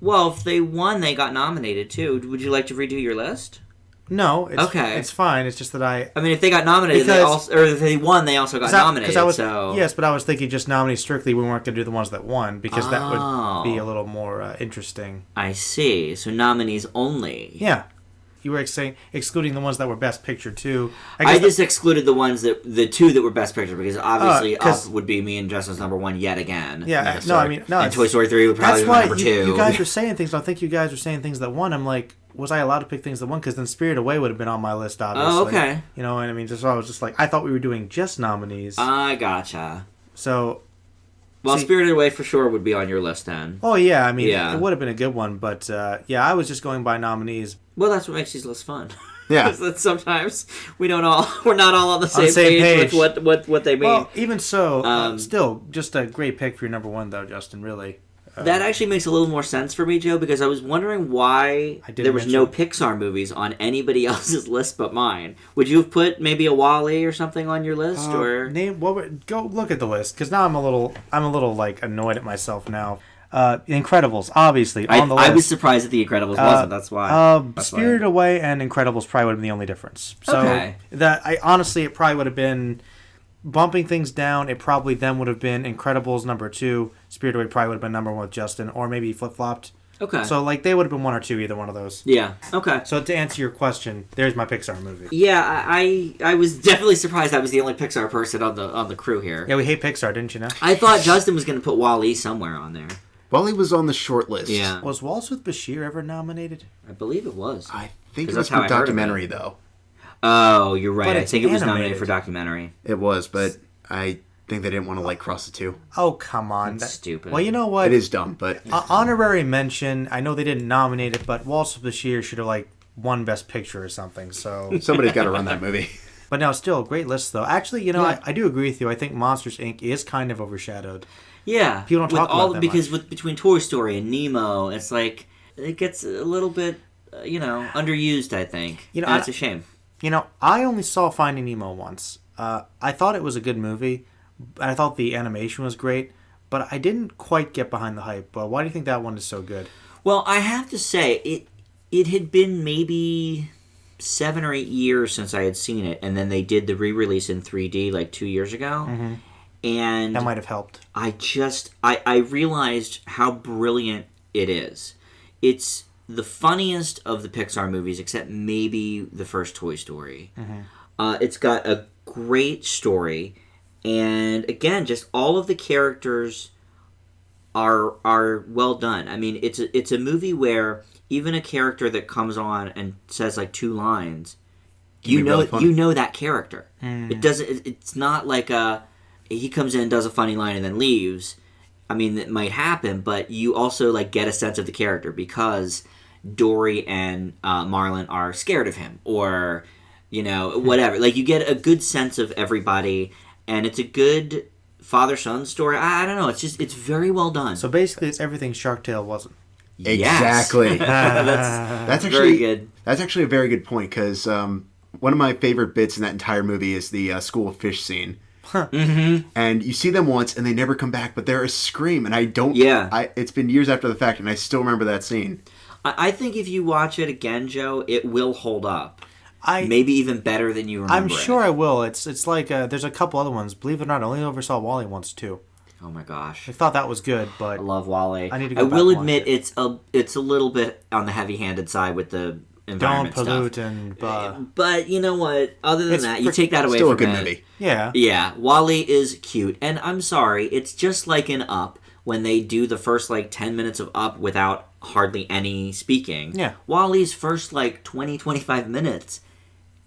Well, if they won, they got nominated too. Would you like to redo your list? No, it's, okay. It's fine. It's just that I mean, if they got nominated, or if they won, they also got nominated. Yes, but I was thinking just nominees strictly. We weren't going to do the ones that won because that would be a little more interesting. I see. So nominees only. Yeah. You were excluding the ones that were Best Picture too. I just excluded the two that were Best Picture because obviously Up would be me and Justin's number one yet again. Yeah, and Toy Story 3 would probably be number two. You guys were saying things. I think you guys were saying things that won. I'm like, was I allowed to pick things that won? Because then Spirited Away would have been on my list, obviously. Oh, okay. You know what I mean? So I was just like, I thought we were doing just nominees. I gotcha. So. Well, Spirited Away for sure would be on your list then. Oh yeah, I mean, it would have been a good one, but I was just going by nominees. Well, that's what makes these lists fun. Yeah. That sometimes we're not all on the same page with what they mean. Well, even so, still, just a great pick for your number one, though, Justin, really. That actually makes a little more sense for me, Joe, because I was wondering why there was no Pixar movies on anybody else's list but mine. Would you have put maybe a WALL-E or something on your list, or go look at the list? Because now I'm a little like annoyed at myself now. Incredibles, obviously, on the list. I was surprised that The Incredibles wasn't. That's why. Spirited Away and Incredibles probably would have been the only difference. So honestly, it probably would have been bumping things down. It probably then would have been Incredibles number 2. Spirited Away probably would have been number 1 with Justin, or maybe flip flopped. Okay. So they would have been 1 or 2, either one of those. Yeah. Okay. So to answer your question, there's my Pixar movie. Yeah, I was definitely surprised I was the only Pixar person on the crew here. Yeah, we hate Pixar, didn't you know? I thought Justin was going to put WALL-E somewhere on there. WALL-E was on the short list. Yeah. Was Waltz with Bashir ever nominated? I believe it was. I think it was for documentary, though. Oh, you're right. I think it was animated. nominated for documentary. It was, but I think they didn't want to cross the two. Oh, come on. That's stupid. Well, you know what? It is dumb, but honorary mention. I know they didn't nominate it, but Waltz with Bashir should have won Best Picture or something. So somebody's got to run that movie. But no, still great list though. Actually, I do agree with you. I think Monsters Inc. is kind of overshadowed. Yeah, people don't talk about that because much. Between Toy Story and Nemo, it's it gets a little bit underused. I think that's a shame. I only saw Finding Nemo once. I thought it was a good movie. I thought the animation was great, but I didn't quite get behind the hype. Why do you think that one is so good? Well, I have to say it had been maybe 7 or 8 years since I had seen it, and then they did the re-release in 3D 2 years ago. Mm-hmm. And that might have helped. I realized how brilliant it is. It's the funniest of the Pixar movies, except maybe the first Toy Story. Mm-hmm. It's got a great story, and again, just all of the characters are well done. I mean, it's a movie where even a character that comes on and says 2 lines, you know that character. Mm. It doesn't. It's not like he comes in, does a funny line, and then leaves. I mean, that might happen, but you also get a sense of the character because Dory and Marlin are scared of him, or whatever. You get a good sense of everybody, and it's a good father-son story. I don't know. It's very well done. So basically, it's everything Shark Tale wasn't. Exactly. That's actually very good. That's actually a very good point because one of my favorite bits in that entire movie is the school of fish scene. Mm-hmm. And you see them once and they never come back, but they're a scream, and I don't. Yeah. It's been years after the fact, and I still remember that scene. I think if you watch it again, Joe, it will hold up. I Maybe even better than you remember. I'm sure I will. It's like there's a couple other ones. Believe it or not, I only ever saw Wall-E once too. Oh my gosh. I thought that was good, but I love Wall-E. I need to go I back will and watch admit it. it's a little bit on the heavy-handed side with the don't environment pollute stuff. and But you know what? Other than It's that, you take that away Still from a good it. movie. yeah. Yeah, Wall-E is cute, and I'm sorry, it's just like in Up when they do the first 10 minutes of Up without hardly any speaking. Yeah. Wall-E's first 20-25 minutes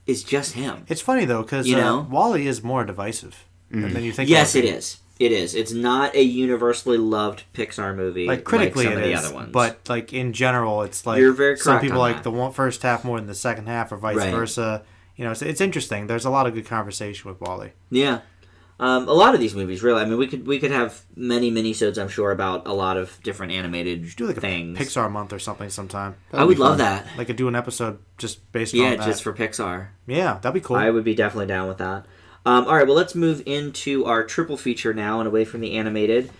is just him. It's funny though because You know? Wall-E is more divisive than you think. Yes, it it is. It is. It's not a universally loved Pixar movie Like critically, some it of the is, other ones. but in general, it's like You're very some correct people on like that. the first half more than the second half, or vice Right. versa. It's interesting. There's a lot of good conversation with Wall-E. Yeah. A lot of these movies, really. I mean, we could have many minisodes, I'm sure, about a lot of different animated Do like things. a Pixar month or something sometime. I would love that. Like do an episode just based Yeah, on that. just for Pixar. Yeah, that'd be cool. I would be definitely down with that. All right, well, let's move into our triple feature now and away from the animated,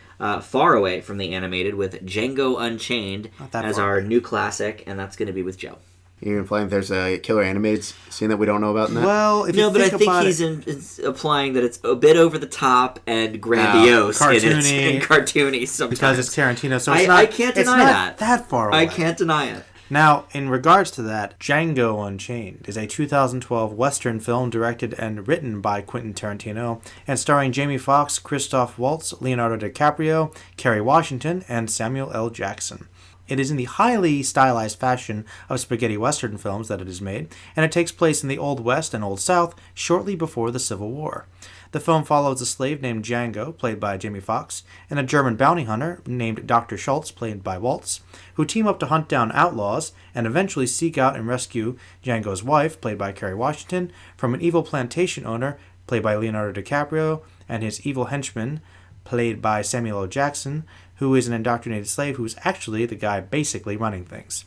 far away from the animated, with Django Unchained Not that as far our away. new classic, and that's going to be with Joe. You implying there's a killer animated scene that we don't know about in that? Well, if No, you but I think think about he's it, is implying that it's a bit over the top and grandiose cartoony. and cartoony sometimes. because it's Tarantino, so it's I not. can't it's deny not that. far away. I can't deny it. Now, in regards to that, Django Unchained is a 2012 Western film directed and written by Quentin Tarantino and starring Jamie Foxx, Christoph Waltz, Leonardo DiCaprio, Kerry Washington, and Samuel L. Jackson. It is in the highly stylized fashion of spaghetti western films that it is made, and it takes place in the Old West and Old South shortly before the Civil War. The film follows a slave named Django, played by Jamie Foxx, and a German bounty hunter named Dr. Schultz, played by Waltz, who team up to hunt down outlaws and eventually seek out and rescue Django's wife, played by Kerry Washington, from an evil plantation owner, played by Leonardo DiCaprio, and his evil henchman, played by Samuel L. Jackson, who is an indoctrinated slave who's actually the guy basically running things.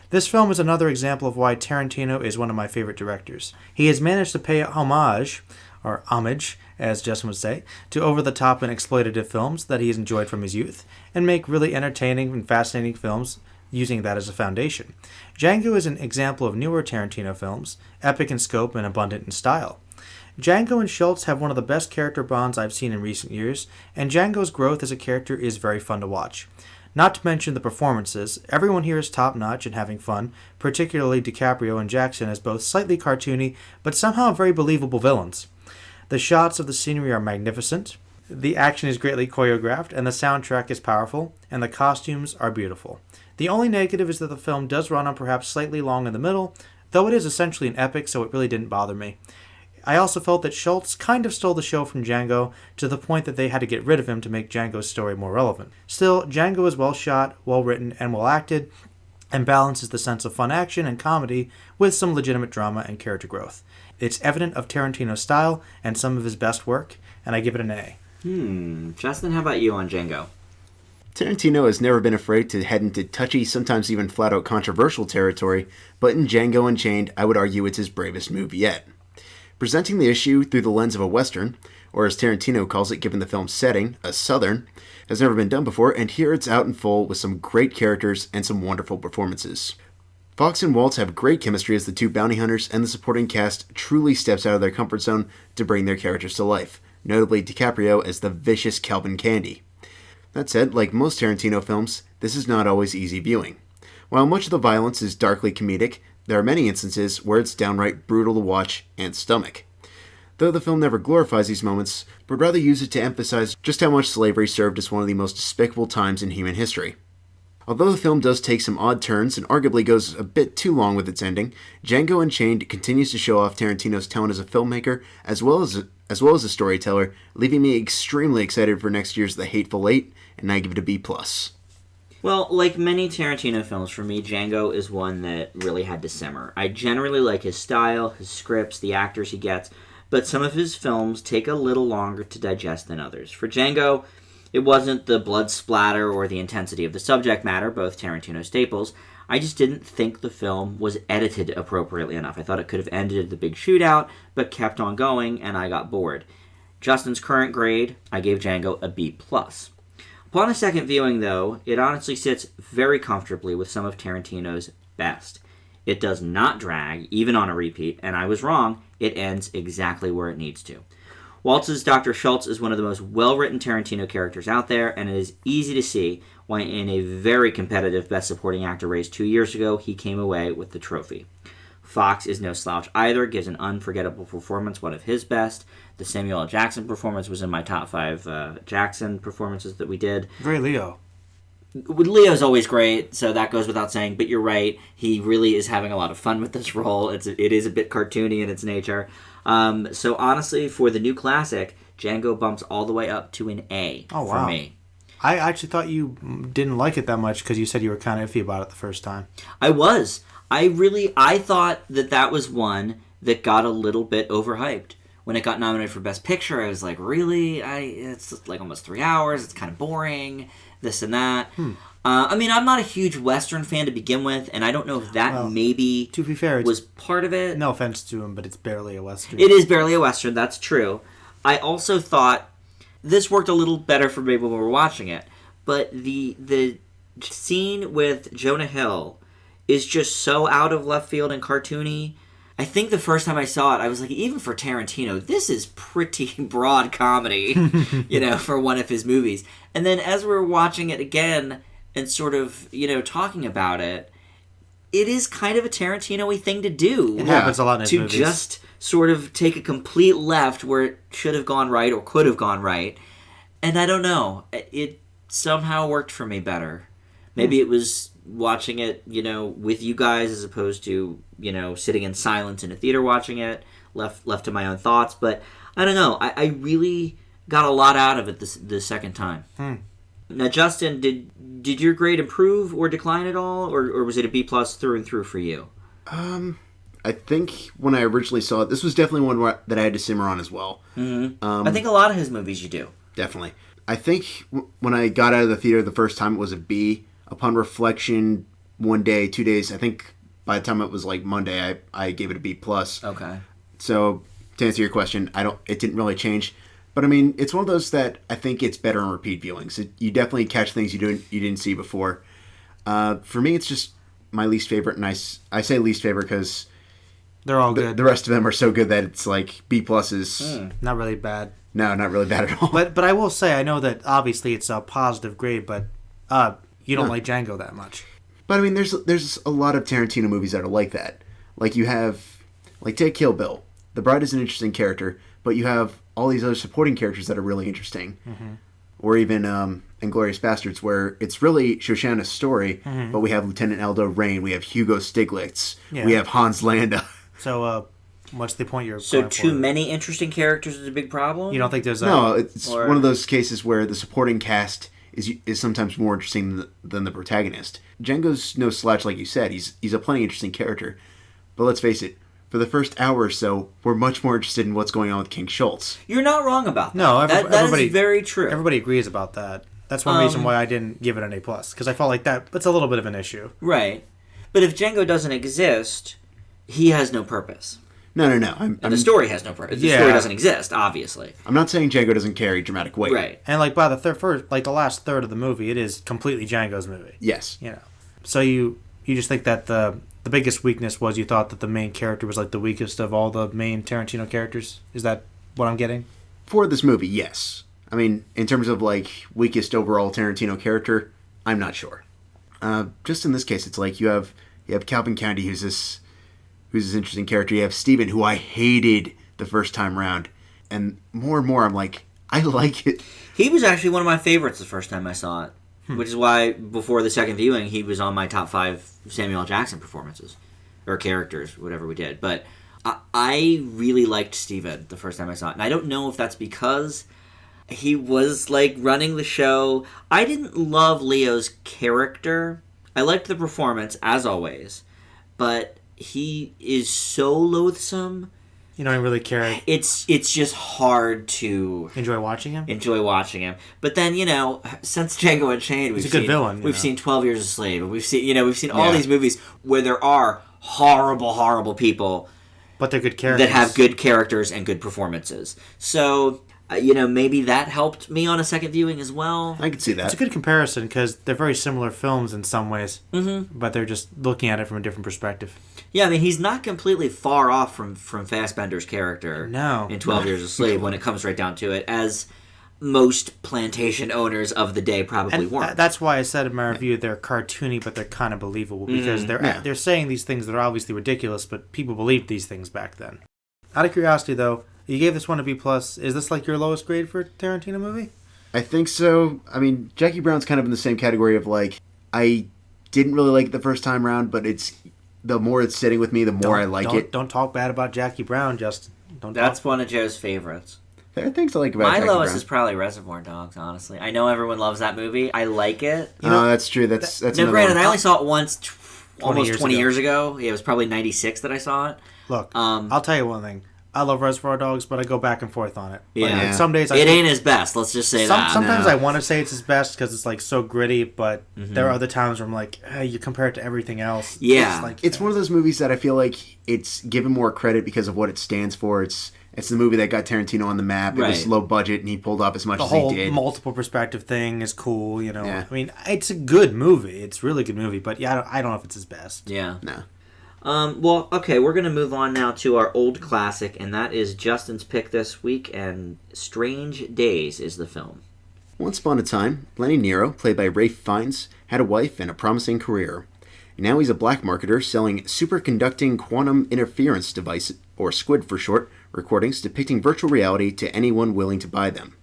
This film is another example of why Tarantino is one of my favorite directors. He has managed to pay homage, or homage, as Justin would say, to over-the-top and exploitative films that he has enjoyed from his youth, and make really entertaining and fascinating films using that as a foundation. Django is an example of newer Tarantino films, epic in scope and abundant in style. Django and Schultz have one of the best character bonds I've seen in recent years, and Django's growth as a character is very fun to watch. Not to mention the performances, everyone here is top-notch and having fun, particularly DiCaprio and Jackson as both slightly cartoony, but somehow very believable villains. The shots of the scenery are magnificent, the action is greatly choreographed, and the soundtrack is powerful, and the costumes are beautiful. The only negative is that the film does run on perhaps slightly long in the middle, though it is essentially an epic, so it really didn't bother me. I also felt that Schultz kind of stole the show from Django to the point that they had to get rid of him to make Django's story more relevant. Still, Django is well shot, well written, and well acted, and balances the sense of fun action and comedy with some legitimate drama and character growth. It's evident of Tarantino's style and some of his best work, and I give it an A. Justin, how about you on Django? Tarantino has never been afraid to head into touchy, sometimes even flat-out controversial territory, but in Django Unchained, I would argue it's his bravest move yet. Presenting the issue through the lens of a Western, or as Tarantino calls it given the film's setting, a Southern, has never been done before, and here it's out in full with some great characters and some wonderful performances. Fox and Waltz have great chemistry as the two bounty hunters, and the supporting cast truly steps out of their comfort zone to bring their characters to life, notably DiCaprio as the vicious Calvin Candy. That said, like most Tarantino films, this is not always easy viewing. While much of the violence is darkly comedic, there are many instances where it's downright brutal to watch and stomach. Though the film never glorifies these moments, but rather uses it to emphasize just how much slavery served as one of the most despicable times in human history. Although the film does take some odd turns and arguably goes a bit too long with its ending, Django Unchained continues to show off Tarantino's talent as a filmmaker as well as a storyteller, leaving me extremely excited for next year's The Hateful Eight, and I give it a B+. Well, like many Tarantino films, for me, Django is one that really had to simmer. I generally like his style, his scripts, the actors he gets, but some of his films take a little longer to digest than others. For Django, It wasn't the blood splatter or the intensity of the subject matter, both Tarantino staples. I just didn't think the film was edited appropriately enough. I thought it could have ended at the big shootout, but kept on going, and I got bored. Justin's current grade, I gave Django a B+. Upon a second viewing, though, it honestly sits very comfortably with some of Tarantino's best. It does not drag, even on a repeat, and I was wrong. It ends exactly where it needs to. Waltz's Dr. Schultz is one of the most well-written Tarantino characters out there, and it is easy to see why in a very competitive Best Supporting Actor race 2 years ago, he came away with the trophy. Fox is no slouch either, gives an unforgettable performance, one of his best. The Samuel L. Jackson performance was in my top 5 Jackson performances that we did. Very Leo. Leo's always great, so that goes without saying, but you're right, he really is having a lot of fun with this role. It is a bit cartoony in its nature. So honestly, for the new classic, Django bumps all the way up to an A for me. I actually thought you didn't like it that much because you said you were kind of iffy about it the first time. I was. I thought that was one that got a little bit overhyped. When it got nominated for Best Picture, I was like, really? It's like almost 3 hours. It's kind of boring. This and that. I mean, I'm not a huge Western fan to begin with, and I don't know if that maybe to be fair, was part of it. No offense to him, but it's barely a Western. It is barely a Western, that's true. I also thought this worked a little better for me when we were watching it, but the scene with Jonah Hill is just so out of left field and cartoony. I think the first time I saw it, I was like, even for Tarantino, this is pretty broad comedy, for one of his movies. And then as we're watching it again and sort of, talking about it, it is kind of a Tarantino-y thing to do. It happens a lot in his movies. To just sort of take a complete left where it should have gone right or could have gone right. And I don't know. It somehow worked for me better. Maybe it was watching it, with you guys as opposed to, sitting in silence in a theater watching it, left to my own thoughts. But I don't know. I really got a lot out of it the second time. Now, Justin, did your grade improve or decline at all? Or was it a B+ through and through for you? I think when I originally saw it, this was definitely one that I had to simmer on as well. Mm-hmm. I think a lot of his movies you do. Definitely. I think when I got out of the theater the first time, it was a B. Upon reflection, 1 day, 2 days, I think by the time it was like Monday, I gave it a B+. Okay. So to answer your question, it didn't really change. But I mean, it's one of those that I think it's better on repeat viewings. You definitely catch things you didn't see before. For me, it's just my least favorite, and I say least favorite because they're all good. The rest of them are so good that it's like B+ is not really bad. No, not really bad at all. But I will say, I know that obviously it's a positive grade, but you don't like Django that much. But I mean, there's a lot of Tarantino movies that are like that. Like you have, take Kill Bill. The Bride is an interesting character, but you have all these other supporting characters that are really interesting. Mm-hmm. Or even Inglourious Bastards, where it's really Shoshana's story, but we have Lieutenant Aldo Rain, we have Hugo Stiglitz, we have Hans Landa. So, what's the point you're So going too for? many interesting characters is a big problem? You don't think there's No, it's one of those cases where the supporting cast is sometimes more interesting than the protagonist. Django's no slouch, like you said. He's a plenty interesting character. But let's face it, for the first hour or so, we're much more interested in what's going on with King Schultz. You're not wrong about that. No, that is very true. Everybody agrees about that. That's one reason why I didn't give it an A+, because I felt like that's a little bit of an issue. Right. But if Django doesn't exist, he has no purpose. No. And the story has no purpose. The story doesn't exist, obviously. I'm not saying Django doesn't carry dramatic weight. Right. And by the last third of the movie, it is completely Django's movie. Yes. So you just think that the biggest weakness was you thought that the main character was the weakest of all the main Tarantino characters? Is that what I'm getting? For this movie, yes. I mean, in terms of weakest overall Tarantino character, I'm not sure. Just in this case, it's you have Calvin Candy, who's this interesting character. You have Steven, who I hated the first time round. And more I'm like, I like it. He was actually one of my favorites the first time I saw it. Which is why, before the second viewing, he was on my top 5 Samuel L. Jackson performances. Or characters, whatever we did. But I really liked Steven the first time I saw it. And I don't know if that's because he was, running the show. I didn't love Leo's character. I liked the performance, as always. But he is so loathsome You don't really care. It's just hard to Enjoy watching him? But then, since Django Unchained, He's a good villain. We've seen 12 Years a Slave, and we've seen all these movies where there are horrible, horrible people, but they're good characters that have good characters and good performances. So, maybe that helped me on a second viewing as well. I can see that. It's a good comparison because they're very similar films in some ways, but they're just looking at it from a different perspective. Yeah, I mean, he's not completely far off from Fassbender's character in 12 Years a Slave when it comes right down to it, as most plantation owners of the day probably weren't. That's why I said in my review they're cartoony, but they're kind of believable, because they're saying these things that are obviously ridiculous, but people believed these things back then. Out of curiosity, though, you gave this one a B+. Is this like your lowest grade for a Tarantino movie? I think so. I mean, Jackie Brown's kind of in the same category of, like, I didn't really like it the first time around, but the more it's sitting with me, the more I like it. Don't talk bad about Jackie Brown, Justin. That's one of Joe's favorites. There are things I like about Jackie My lowest Brown. is probably Reservoir Dogs, honestly. I know everyone loves that movie. I like it. That's true. That's now, granted, I only saw it once almost 20 years ago. It was probably 96 that I saw it. Look, I'll tell you one thing. I love Reservoir Dogs, but I go back and forth on it. Yeah. Some days it ain't his best. Let's just say that. Sometimes I want to say it's his best because it's like so gritty, but there are other times where I'm like, you compare it to everything else. Yeah. It's one of those movies that I feel like it's given more credit because of what it stands for. It's the movie that got Tarantino on the map. It was low budget, and he pulled off as much as he did. The whole multiple perspective thing is cool, Yeah. I mean, it's a good movie. It's a really good movie, but yeah, I don't know if it's his best. Yeah. No. Well, okay, we're going to move on now to our old classic, and that is Justin's pick this week, and Strange Days is the film. Once upon a time, Lenny Nero, played by Ralph Fiennes, had a wife and a promising career. And now he's a black marketer selling superconducting quantum interference device, or SQUID for short, recordings depicting virtual reality to anyone willing to buy them.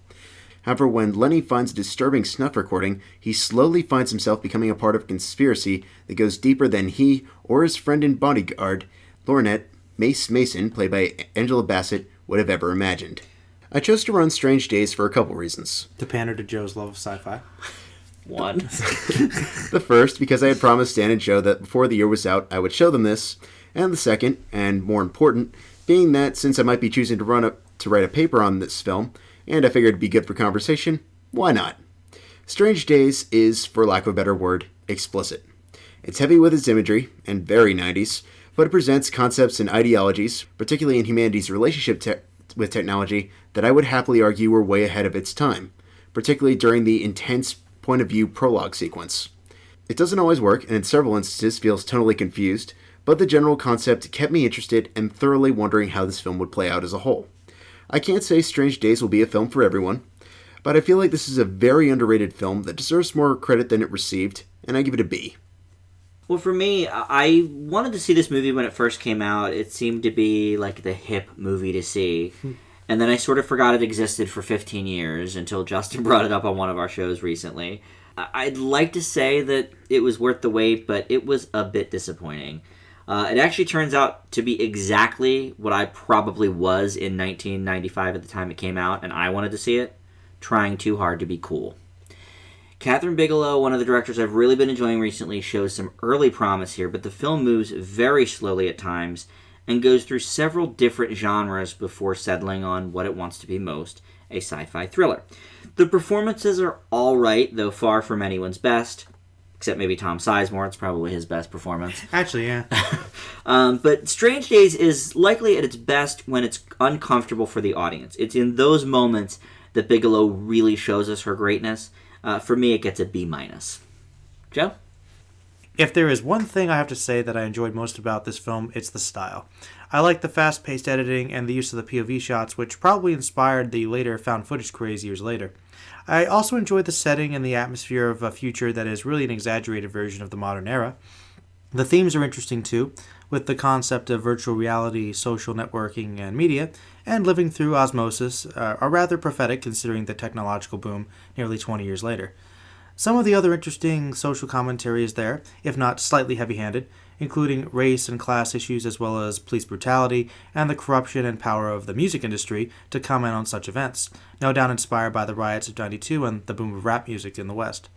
However, when Lenny finds a disturbing snuff recording, he slowly finds himself becoming a part of a conspiracy that goes deeper than he or his friend and bodyguard, Lornette Mace Mason, played by Angela Bassett, would have ever imagined. I chose to run Strange Days for a couple reasons. To pander to Joe's love of sci-fi. One. The first, because I had promised Stan and Joe that before the year was out, I would show them this. And the second, and more important, being that since I might be choosing to write a paper on this film, and I figured it'd be good for conversation, why not? Strange Days is, for lack of a better word, explicit. It's heavy with its imagery, and very 90s, but it presents concepts and ideologies, particularly in humanity's relationship with technology, that I would happily argue were way ahead of its time, particularly during the intense point-of-view prologue sequence. It doesn't always work, and in several instances feels tonally confused, but the general concept kept me interested and thoroughly wondering how this film would play out as a whole. I can't say Strange Days will be a film for everyone, but I feel like this is a very underrated film that deserves more credit than it received, and I give it a B. Well, for me, I wanted to see this movie when it first came out. It seemed to be like the hip movie to see. And then I sort of forgot it existed for 15 years until Justin brought it up on one of our shows recently. I'd like to say that it was worth the wait, but it was a bit disappointing. It actually turns out to be exactly what I probably was in 1995 at the time it came out, and I wanted to see it, trying too hard to be cool. Catherine Bigelow, one of the directors I've really been enjoying recently, shows some early promise here, but the film moves very slowly at times and goes through several different genres before settling on what it wants to be most, a sci-fi thriller. The performances are alright, though far from anyone's best. Except maybe Tom Sizemore. It's probably his best performance. Actually, yeah. But Strange Days is likely at its best when it's uncomfortable for the audience. It's in those moments that Bigelow really shows us her greatness. For me, it gets a B-. Joe? If there is one thing I have to say that I enjoyed most about this film, it's the style. I like the fast-paced editing and the use of the POV shots, which probably inspired the later found footage craze years later. I also enjoy the setting and the atmosphere of a future that is really an exaggerated version of the modern era. The themes are interesting too, with the concept of virtual reality, social networking, and media, and living through osmosis are rather prophetic considering the technological boom nearly 20 years later. Some of the other interesting social commentary is there, if not slightly heavy-handed, including race and class issues as well as police brutality and the corruption and power of the music industry to comment on such events, no doubt inspired by the riots of '92 and the boom of rap music in the West.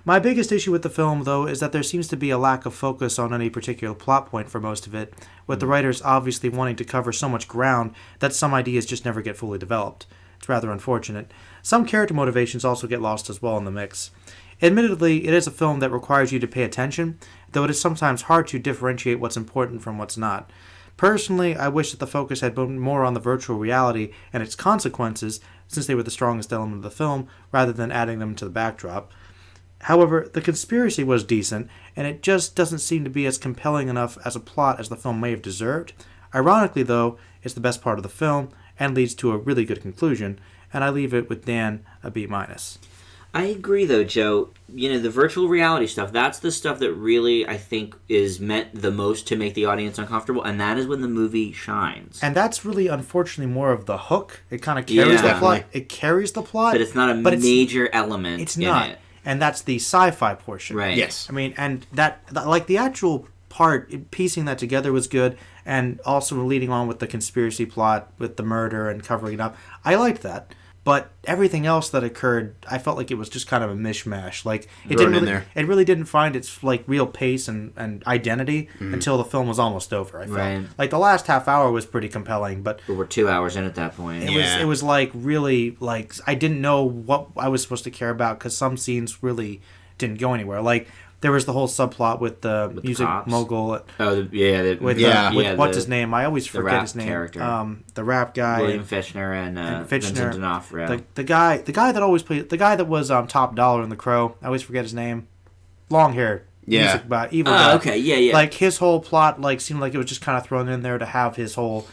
My biggest issue with the film, though, is that there seems to be a lack of focus on any particular plot point for most of it, with the writers obviously wanting to cover so much ground that some ideas just never get fully developed. It's rather unfortunate. Some character motivations also get lost as well in the mix. Admittedly, it is a film that requires you to pay attention, though it is sometimes hard to differentiate what's important from what's not. Personally, I wish that the focus had been more on the virtual reality and its consequences, since they were the strongest element of the film, rather than adding them to the backdrop. However, the conspiracy was decent, and it just doesn't seem to be as compelling enough as a plot as the film may have deserved. Ironically, though, it's the best part of the film, and leads to a really good conclusion, and I leave it with Dan a B-. I agree, though, Joe. The virtual reality stuff, that's the stuff that really, I think, is meant the most to make the audience uncomfortable, and that is when the movie shines. And that's really, unfortunately, more of the hook. It kind of carries the plot. It carries the plot. But it's not a major element It's not. And that's the sci-fi portion. Right. Yes. I mean, and that, like, the actual part, piecing that together was good, and also leading on with the conspiracy plot, with the murder and covering it up. I liked that. But everything else that occurred, I felt like it was just kind of a mishmash. Like it really didn't find its like real pace and identity until the film was almost over. I felt like the last half hour was pretty compelling, but we're 2 hours in at that point. It was like really like I didn't know what I was supposed to care about because some scenes really didn't go anywhere. Like there was the whole subplot with the music mogul. What's his name? I always forget his name. Character. The rap guy, William Fichtner and Vincent D'Onofrio. The guy that always played the guy that was top dollar in The Crow. I always forget his name. Long hair. Music by evil guy. Okay, yeah. Like his whole plot, like seemed like it was just kind of thrown in there to have his whole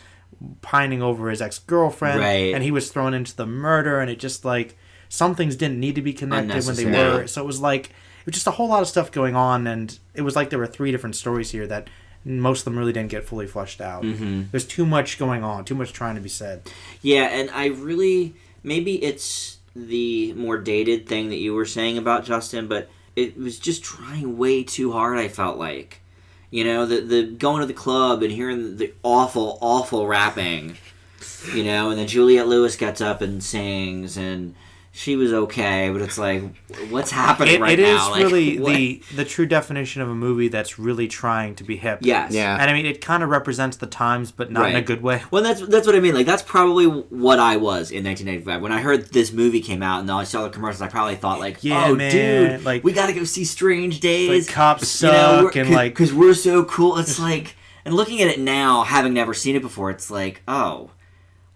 pining over his ex-girlfriend, and he was thrown into the murder, and it just like some things didn't need to be connected when they were. So it was like. It was just a whole lot of stuff going on, and it was like there were 3 different stories here that most of them really didn't get fully fleshed out. Mm-hmm. There's too much going on, too much trying to be said. Yeah, and I really... Maybe it's the more dated thing that you were saying about Justin, but it was just trying way too hard, I felt like. The going to the club and hearing the awful, awful rapping, and then Juliette Lewis gets up and sings, and... She was okay, but it's like, what's happening right now? It is really the true definition of a movie that's really trying to be hip. Yes. Yeah. And I mean, it kind of represents the times, but not in a good way. Well, that's what I mean. Like, that's probably what I was in 1995. When I heard this movie came out and I saw the commercials, I probably thought, like, dude, like, we gotta go see Strange Days. Like, cops suck, because we're so cool. It's like, and looking at it now, having never seen it before, it's like, oh...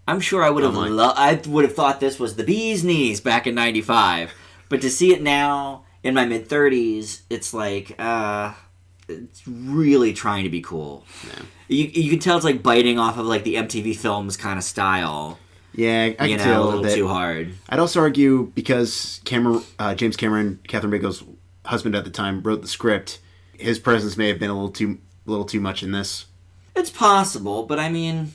I'm sure I would have I would have thought this was the bee's knees back in 95. But to see it now in my mid-30s, it's like it's really trying to be cool. Yeah. You can tell it's like biting off of like the MTV Films kind of style. Yeah, I can tell a little too hard. I'd also argue because James Cameron, Catherine Bigelow's husband at the time, wrote the script, his presence may have been a little too much in this. It's possible, but I mean...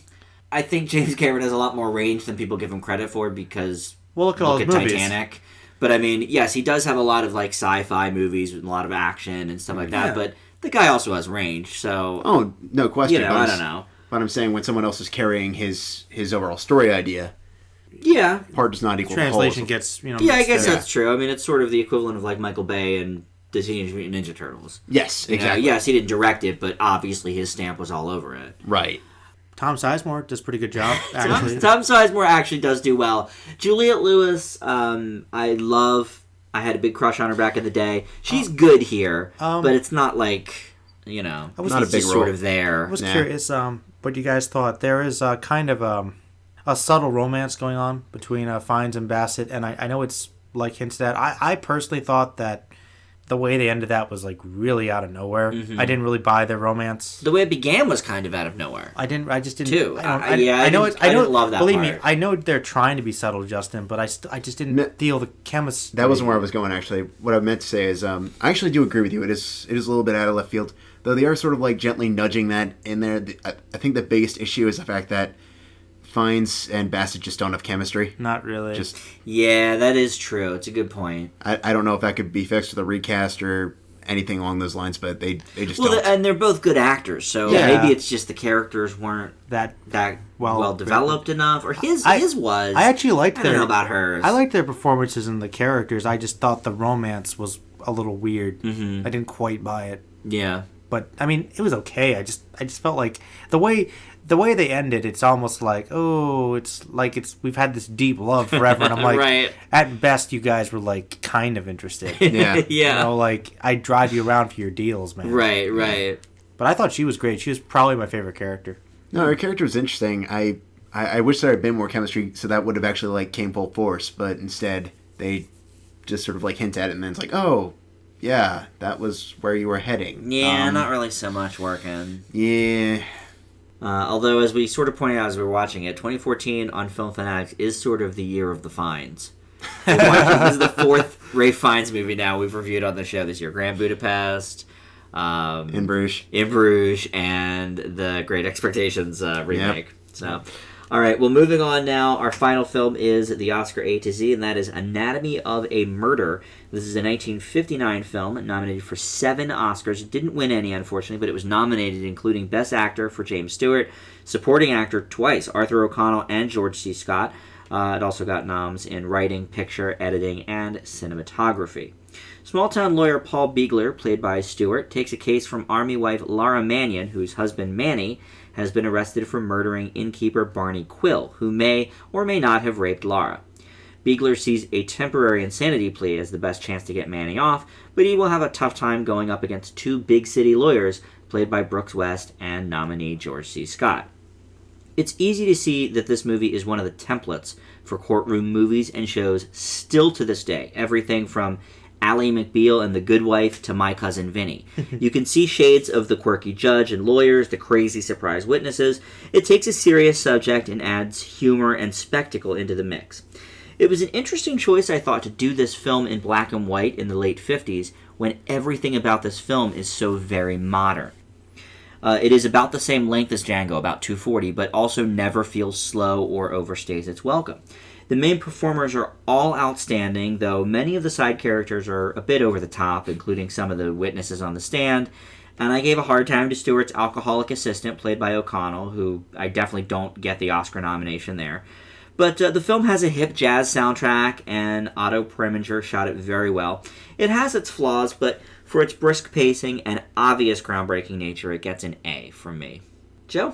I think James Cameron has a lot more range than people give him credit for because look at Titanic. But I mean, yes, he does have a lot of like sci-fi movies with a lot of action and stuff like that. But the guy also has range, so no question. I don't know. But I'm saying when someone else is carrying his overall story idea, part does not equal translation whole. Gets I guess that's true. I mean, it's sort of the equivalent of like Michael Bay and the Teenage Mutant Ninja Turtles. Yes, exactly. Yes, he didn't direct it, but obviously his stamp was all over it. Right. Tom Sizemore does a pretty good job, actually. Tom Sizemore actually does do well. Juliette Lewis, I had a big crush on her back in the day. She's good here, but it's not like, not a big role. Sort of there. I was curious what you guys thought. There is kind of a subtle romance going on between Fiennes and Bassett, and I know it's like hinted at. I personally thought that the way they ended that was like really out of nowhere. Mm-hmm. I didn't really buy their romance. The way it began was kind of out of nowhere. I just didn't. Too. I didn't love that. Believe me, I know they're trying to be subtle, Justin, but I just didn't feel the chemistry. That wasn't where I was going. Actually, what I meant to say is, I actually do agree with you. It is a little bit out of left field, though. They are sort of like gently nudging that in there. I think the biggest issue is the fact that Fiennes and Bassett just don't have chemistry. Not really. Yeah, that is true. It's a good point. I don't know if that could be fixed with a recast or anything along those lines, but they just don't. And they're both good actors, so maybe it's just the characters weren't that well developed enough, or his was. I actually liked I don't know about hers. I liked their performances and the characters. I just thought the romance was a little weird. Mm-hmm. I didn't quite buy it. Yeah. But I mean, it was okay. I just felt like the way they ended, it's almost like, oh, it's like we've had this deep love forever, and I'm like, right. At best, you guys were like kind of interested. Yeah. Yeah. You know, like I'd drive you around for your deals, man. Right. But I thought she was great. She was probably my favorite character. No, her character was interesting. I wish there had been more chemistry, so that would have actually like came full force. But instead, they just sort of like hint at it, and then it's like, oh, yeah, that was where you were heading. Yeah, not really so much working. Yeah. Although, as we sort of pointed out as we were watching it, 2014 on Film Fanatics is sort of the year of the Fiennes. This is the fourth Ray Fiennes movie now we've reviewed on the show this year. Grand Budapest, In Bruges, and the Great Expectations remake. Yep. So, all right, well, moving on now. Our final film is the Oscar A to Z, and that is Anatomy of a Murder. This is a 1959 film nominated for 7 Oscars. It didn't win any, unfortunately, but it was nominated, including Best Actor for James Stewart, Supporting Actor twice, Arthur O'Connell and George C. Scott. It also got noms in Writing, Picture, Editing, and Cinematography. Small-town lawyer Paul Beegler, played by Stewart, takes a case from Army wife Lara Mannion, whose husband Manny has been arrested for murdering innkeeper Barney Quill, who may or may not have raped Lara. Beegler sees a temporary insanity plea as the best chance to get Manny off, but he will have a tough time going up against 2 big-city lawyers, played by Brooks West and nominee George C. Scott. It's easy to see that this movie is one of the templates for courtroom movies and shows still to this day, everything from Ally McBeal and The Good Wife to My Cousin Vinny. You can see shades of the quirky judge and lawyers, the crazy surprise witnesses. It takes a serious subject and adds humor and spectacle into the mix. It was an interesting choice, I thought, to do this film in black and white in the late 50s when everything about this film is so very modern. It is about the same length as Django, about 2:40, but also never feels slow or overstays its welcome. The main performers are all outstanding, though many of the side characters are a bit over the top, including some of the witnesses on the stand. And I gave a hard time to Stewart's alcoholic assistant, played by O'Connell, who I definitely don't get the Oscar nomination there. But the film has a hip jazz soundtrack, and Otto Preminger shot it very well. It has its flaws, but for its brisk pacing and obvious groundbreaking nature, it gets an A from me. Joe?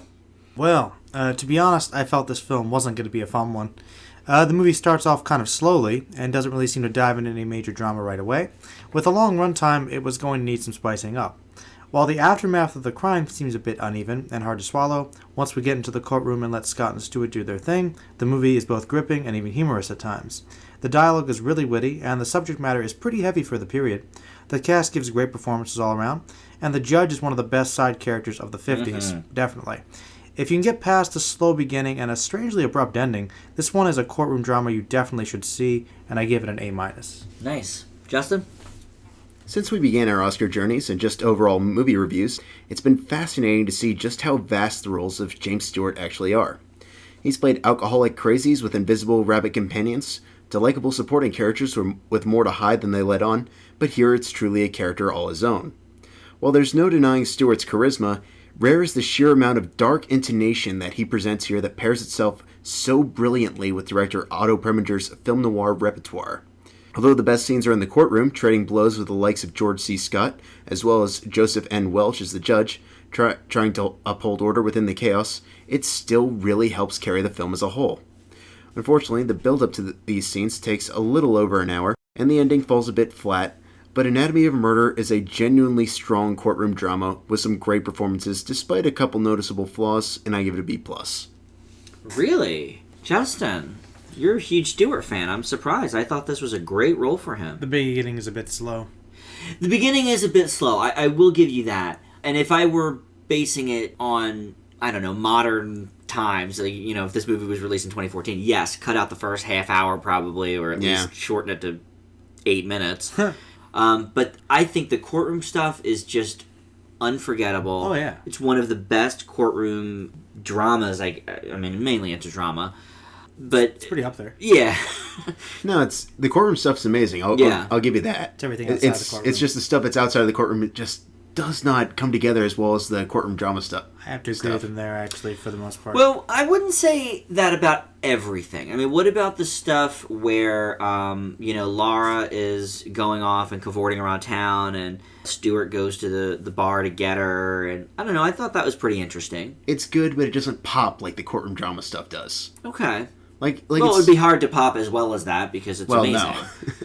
Well, to be honest, I felt this film wasn't going to be a fun one. The movie starts off kind of slowly and doesn't really seem to dive into any major drama right away. With a long runtime, it was going to need some spicing up. While the aftermath of the crime seems a bit uneven and hard to swallow, once we get into the courtroom and let Scott and Stewart do their thing, the movie is both gripping and even humorous at times. The dialogue is really witty, and the subject matter is pretty heavy for the period. The cast gives great performances all around, and the judge is one of the best side characters of the 50s, definitely. If you can get past the slow beginning and a strangely abrupt ending, this one is a courtroom drama you definitely should see, and I give it an A-. Nice. Justin? Since we began our Oscar journeys and just overall movie reviews, it's been fascinating to see just how vast the roles of James Stewart actually are. He's played alcoholic crazies with invisible rabbit companions, to likable supporting characters with more to hide than they let on, but here it's truly a character all his own. While there's no denying Stewart's charisma, rare is the sheer amount of dark intonation that he presents here that pairs itself so brilliantly with director Otto Preminger's film noir repertoire. Although the best scenes are in the courtroom, trading blows with the likes of George C. Scott, as well as Joseph N. Welch as the judge, trying to uphold order within the chaos, it still really helps carry the film as a whole. Unfortunately, the build-up to these scenes takes a little over an hour, and the ending falls a bit flat, but Anatomy of a Murder is a genuinely strong courtroom drama with some great performances despite a couple noticeable flaws, and I give it a B+. Really? Justin? You're a huge Stewart fan. I'm surprised. I thought this was a great role for him. The beginning is a bit slow. The beginning is a bit slow. I will give you that. And if I were basing it on, I don't know, modern times, you know, if this movie was released in 2014, yes, cut out the first half hour probably, or at least shorten it to 8 minutes. But I think the courtroom stuff is just unforgettable. Oh, yeah. It's one of the best courtroom dramas. I mean, mainly it's a drama. But it's pretty up there. Yeah. No, it's the courtroom stuff's amazing. I'll give you that. It's everything outside the courtroom. It's just the stuff that's outside of the courtroom. It just does not come together as well as the courtroom drama stuff. I have to agree with him there, actually, for the most part. Well, I wouldn't say that about everything? I mean, what about the stuff where, Lara is going off and cavorting around town and Stewart goes to the bar to get her? And I don't know, I thought that was pretty interesting. It's good, but it doesn't pop like the courtroom drama stuff does. Okay. Like Well, it would be hard to pop as well as that because it's amazing.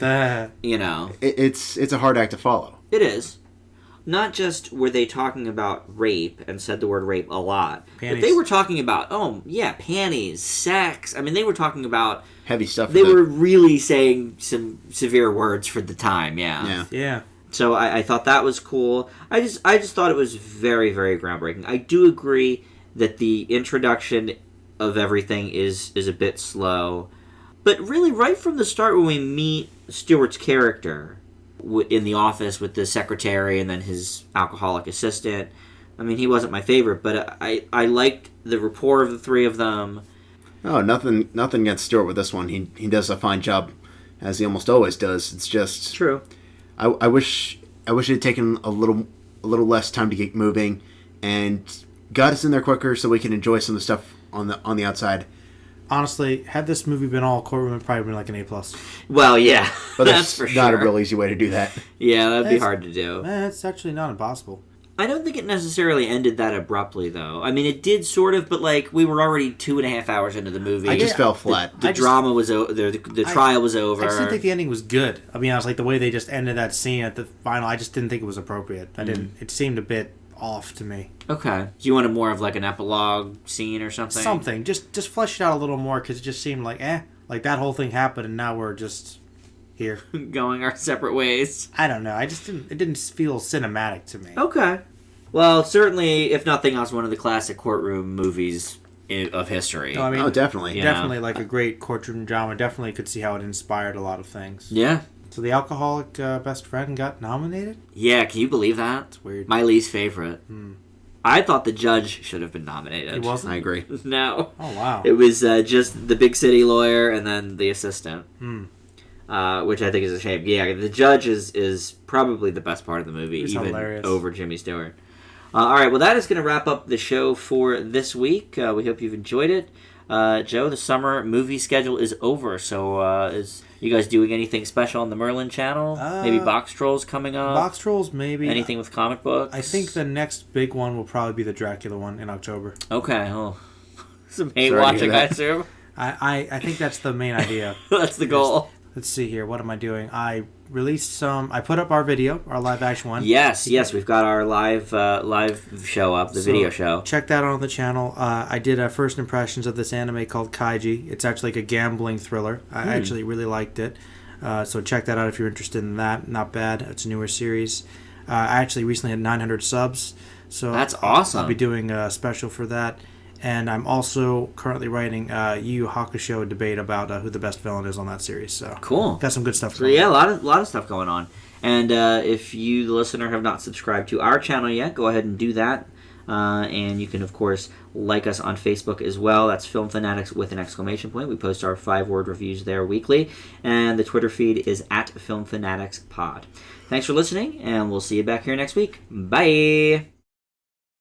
No. You know. It's a hard act to follow. It is. Not just were they talking about rape and said the word rape a lot, Panties. but they were talking about, panties, sex. I mean, they were talking about... Heavy stuff. They were really saying some severe words for the time, yeah. Yeah. So I thought that was cool. I just thought it was very, very groundbreaking. I do agree that the introduction of everything is a bit slow. But really, right from the start when we meet Stewart's character in the office with the secretary and then his alcoholic assistant, I mean, he wasn't my favorite, but I liked the rapport of the three of them. Oh, nothing against Stewart with this one. He does a fine job, as he almost always does. It's just True. I wish it had taken a little less time to get moving and got us in there quicker so we can enjoy some of the stuff on the outside. Honestly, had this movie been all courtroom, it'd probably been like an A+. Well, yeah, But that's for sure. not a real easy way to do that. Yeah, that'd be It's- hard to do. It's actually not impossible. I don't think it necessarily ended that abruptly, though. I mean, it did sort of, but like we were already 2.5 hours into the movie. It just fell flat. The drama was over. The trial was over. I just didn't think the ending was good. I mean, I was like the way they just ended that scene at the final. I just didn't think it was appropriate. I didn't. It seemed a bit off to me. Okay. Do you wanted more of like an epilogue scene or something? Something. Just flesh it out a little more because it just seemed like like that whole thing happened and now we're just here going our separate ways. I don't know. I just didn't. It didn't feel cinematic to me. Okay. Well, certainly, if nothing else, one of the classic courtroom movies of history. No, I mean, definitely. Yeah. definitely like a great courtroom drama. Definitely could see how it inspired a lot of things. Yeah. So the alcoholic best friend got nominated? Yeah, can you believe that? It's weird. My least favorite. I thought the judge should have been nominated. He wasn't? I agree. No. Oh, wow. It was just the big city lawyer and then the assistant. Which I think is a shame. Yeah, the judge is probably the best part of the movie, He's even hilarious. over Jimmy Stewart. All right, well, that is going to wrap up the show for this week. We hope you've enjoyed it. Joe, the summer movie schedule is over, so is you guys doing anything special on the Merlin channel? Maybe Box Trolls coming up? Box Trolls, maybe. Anything with comic books? I think the next big one will probably be the Dracula one in October. Okay, some hate Sorry to watching, hear I that. assume. I think that's the main idea. That's the goal. Let's see here. What am I doing? I released I put up our video, our live action one. Yes, we've got our live show up, the video show. Check that out on the channel. I did first impressions of this anime called Kaiji. It's actually like a gambling thriller. I actually really liked it. So check that out if you're interested in that. Not bad. It's a newer series. I actually recently had 900 subs. So That's awesome. I'll be doing a special for that. And I'm also currently writing Yu Yu Hakusho debate about who the best villain is on that series. So Cool. got some good stuff So going yeah, on. a lot of stuff going on. And if you, the listener, have not subscribed to our channel yet, go ahead and do that. And you can, of course, like us on Facebook as well. That's Film Fanatics with an exclamation point. We post our 5-word reviews there weekly. And the Twitter feed is @FilmFanaticsPod. Thanks for listening, and we'll see you back here next week. Bye!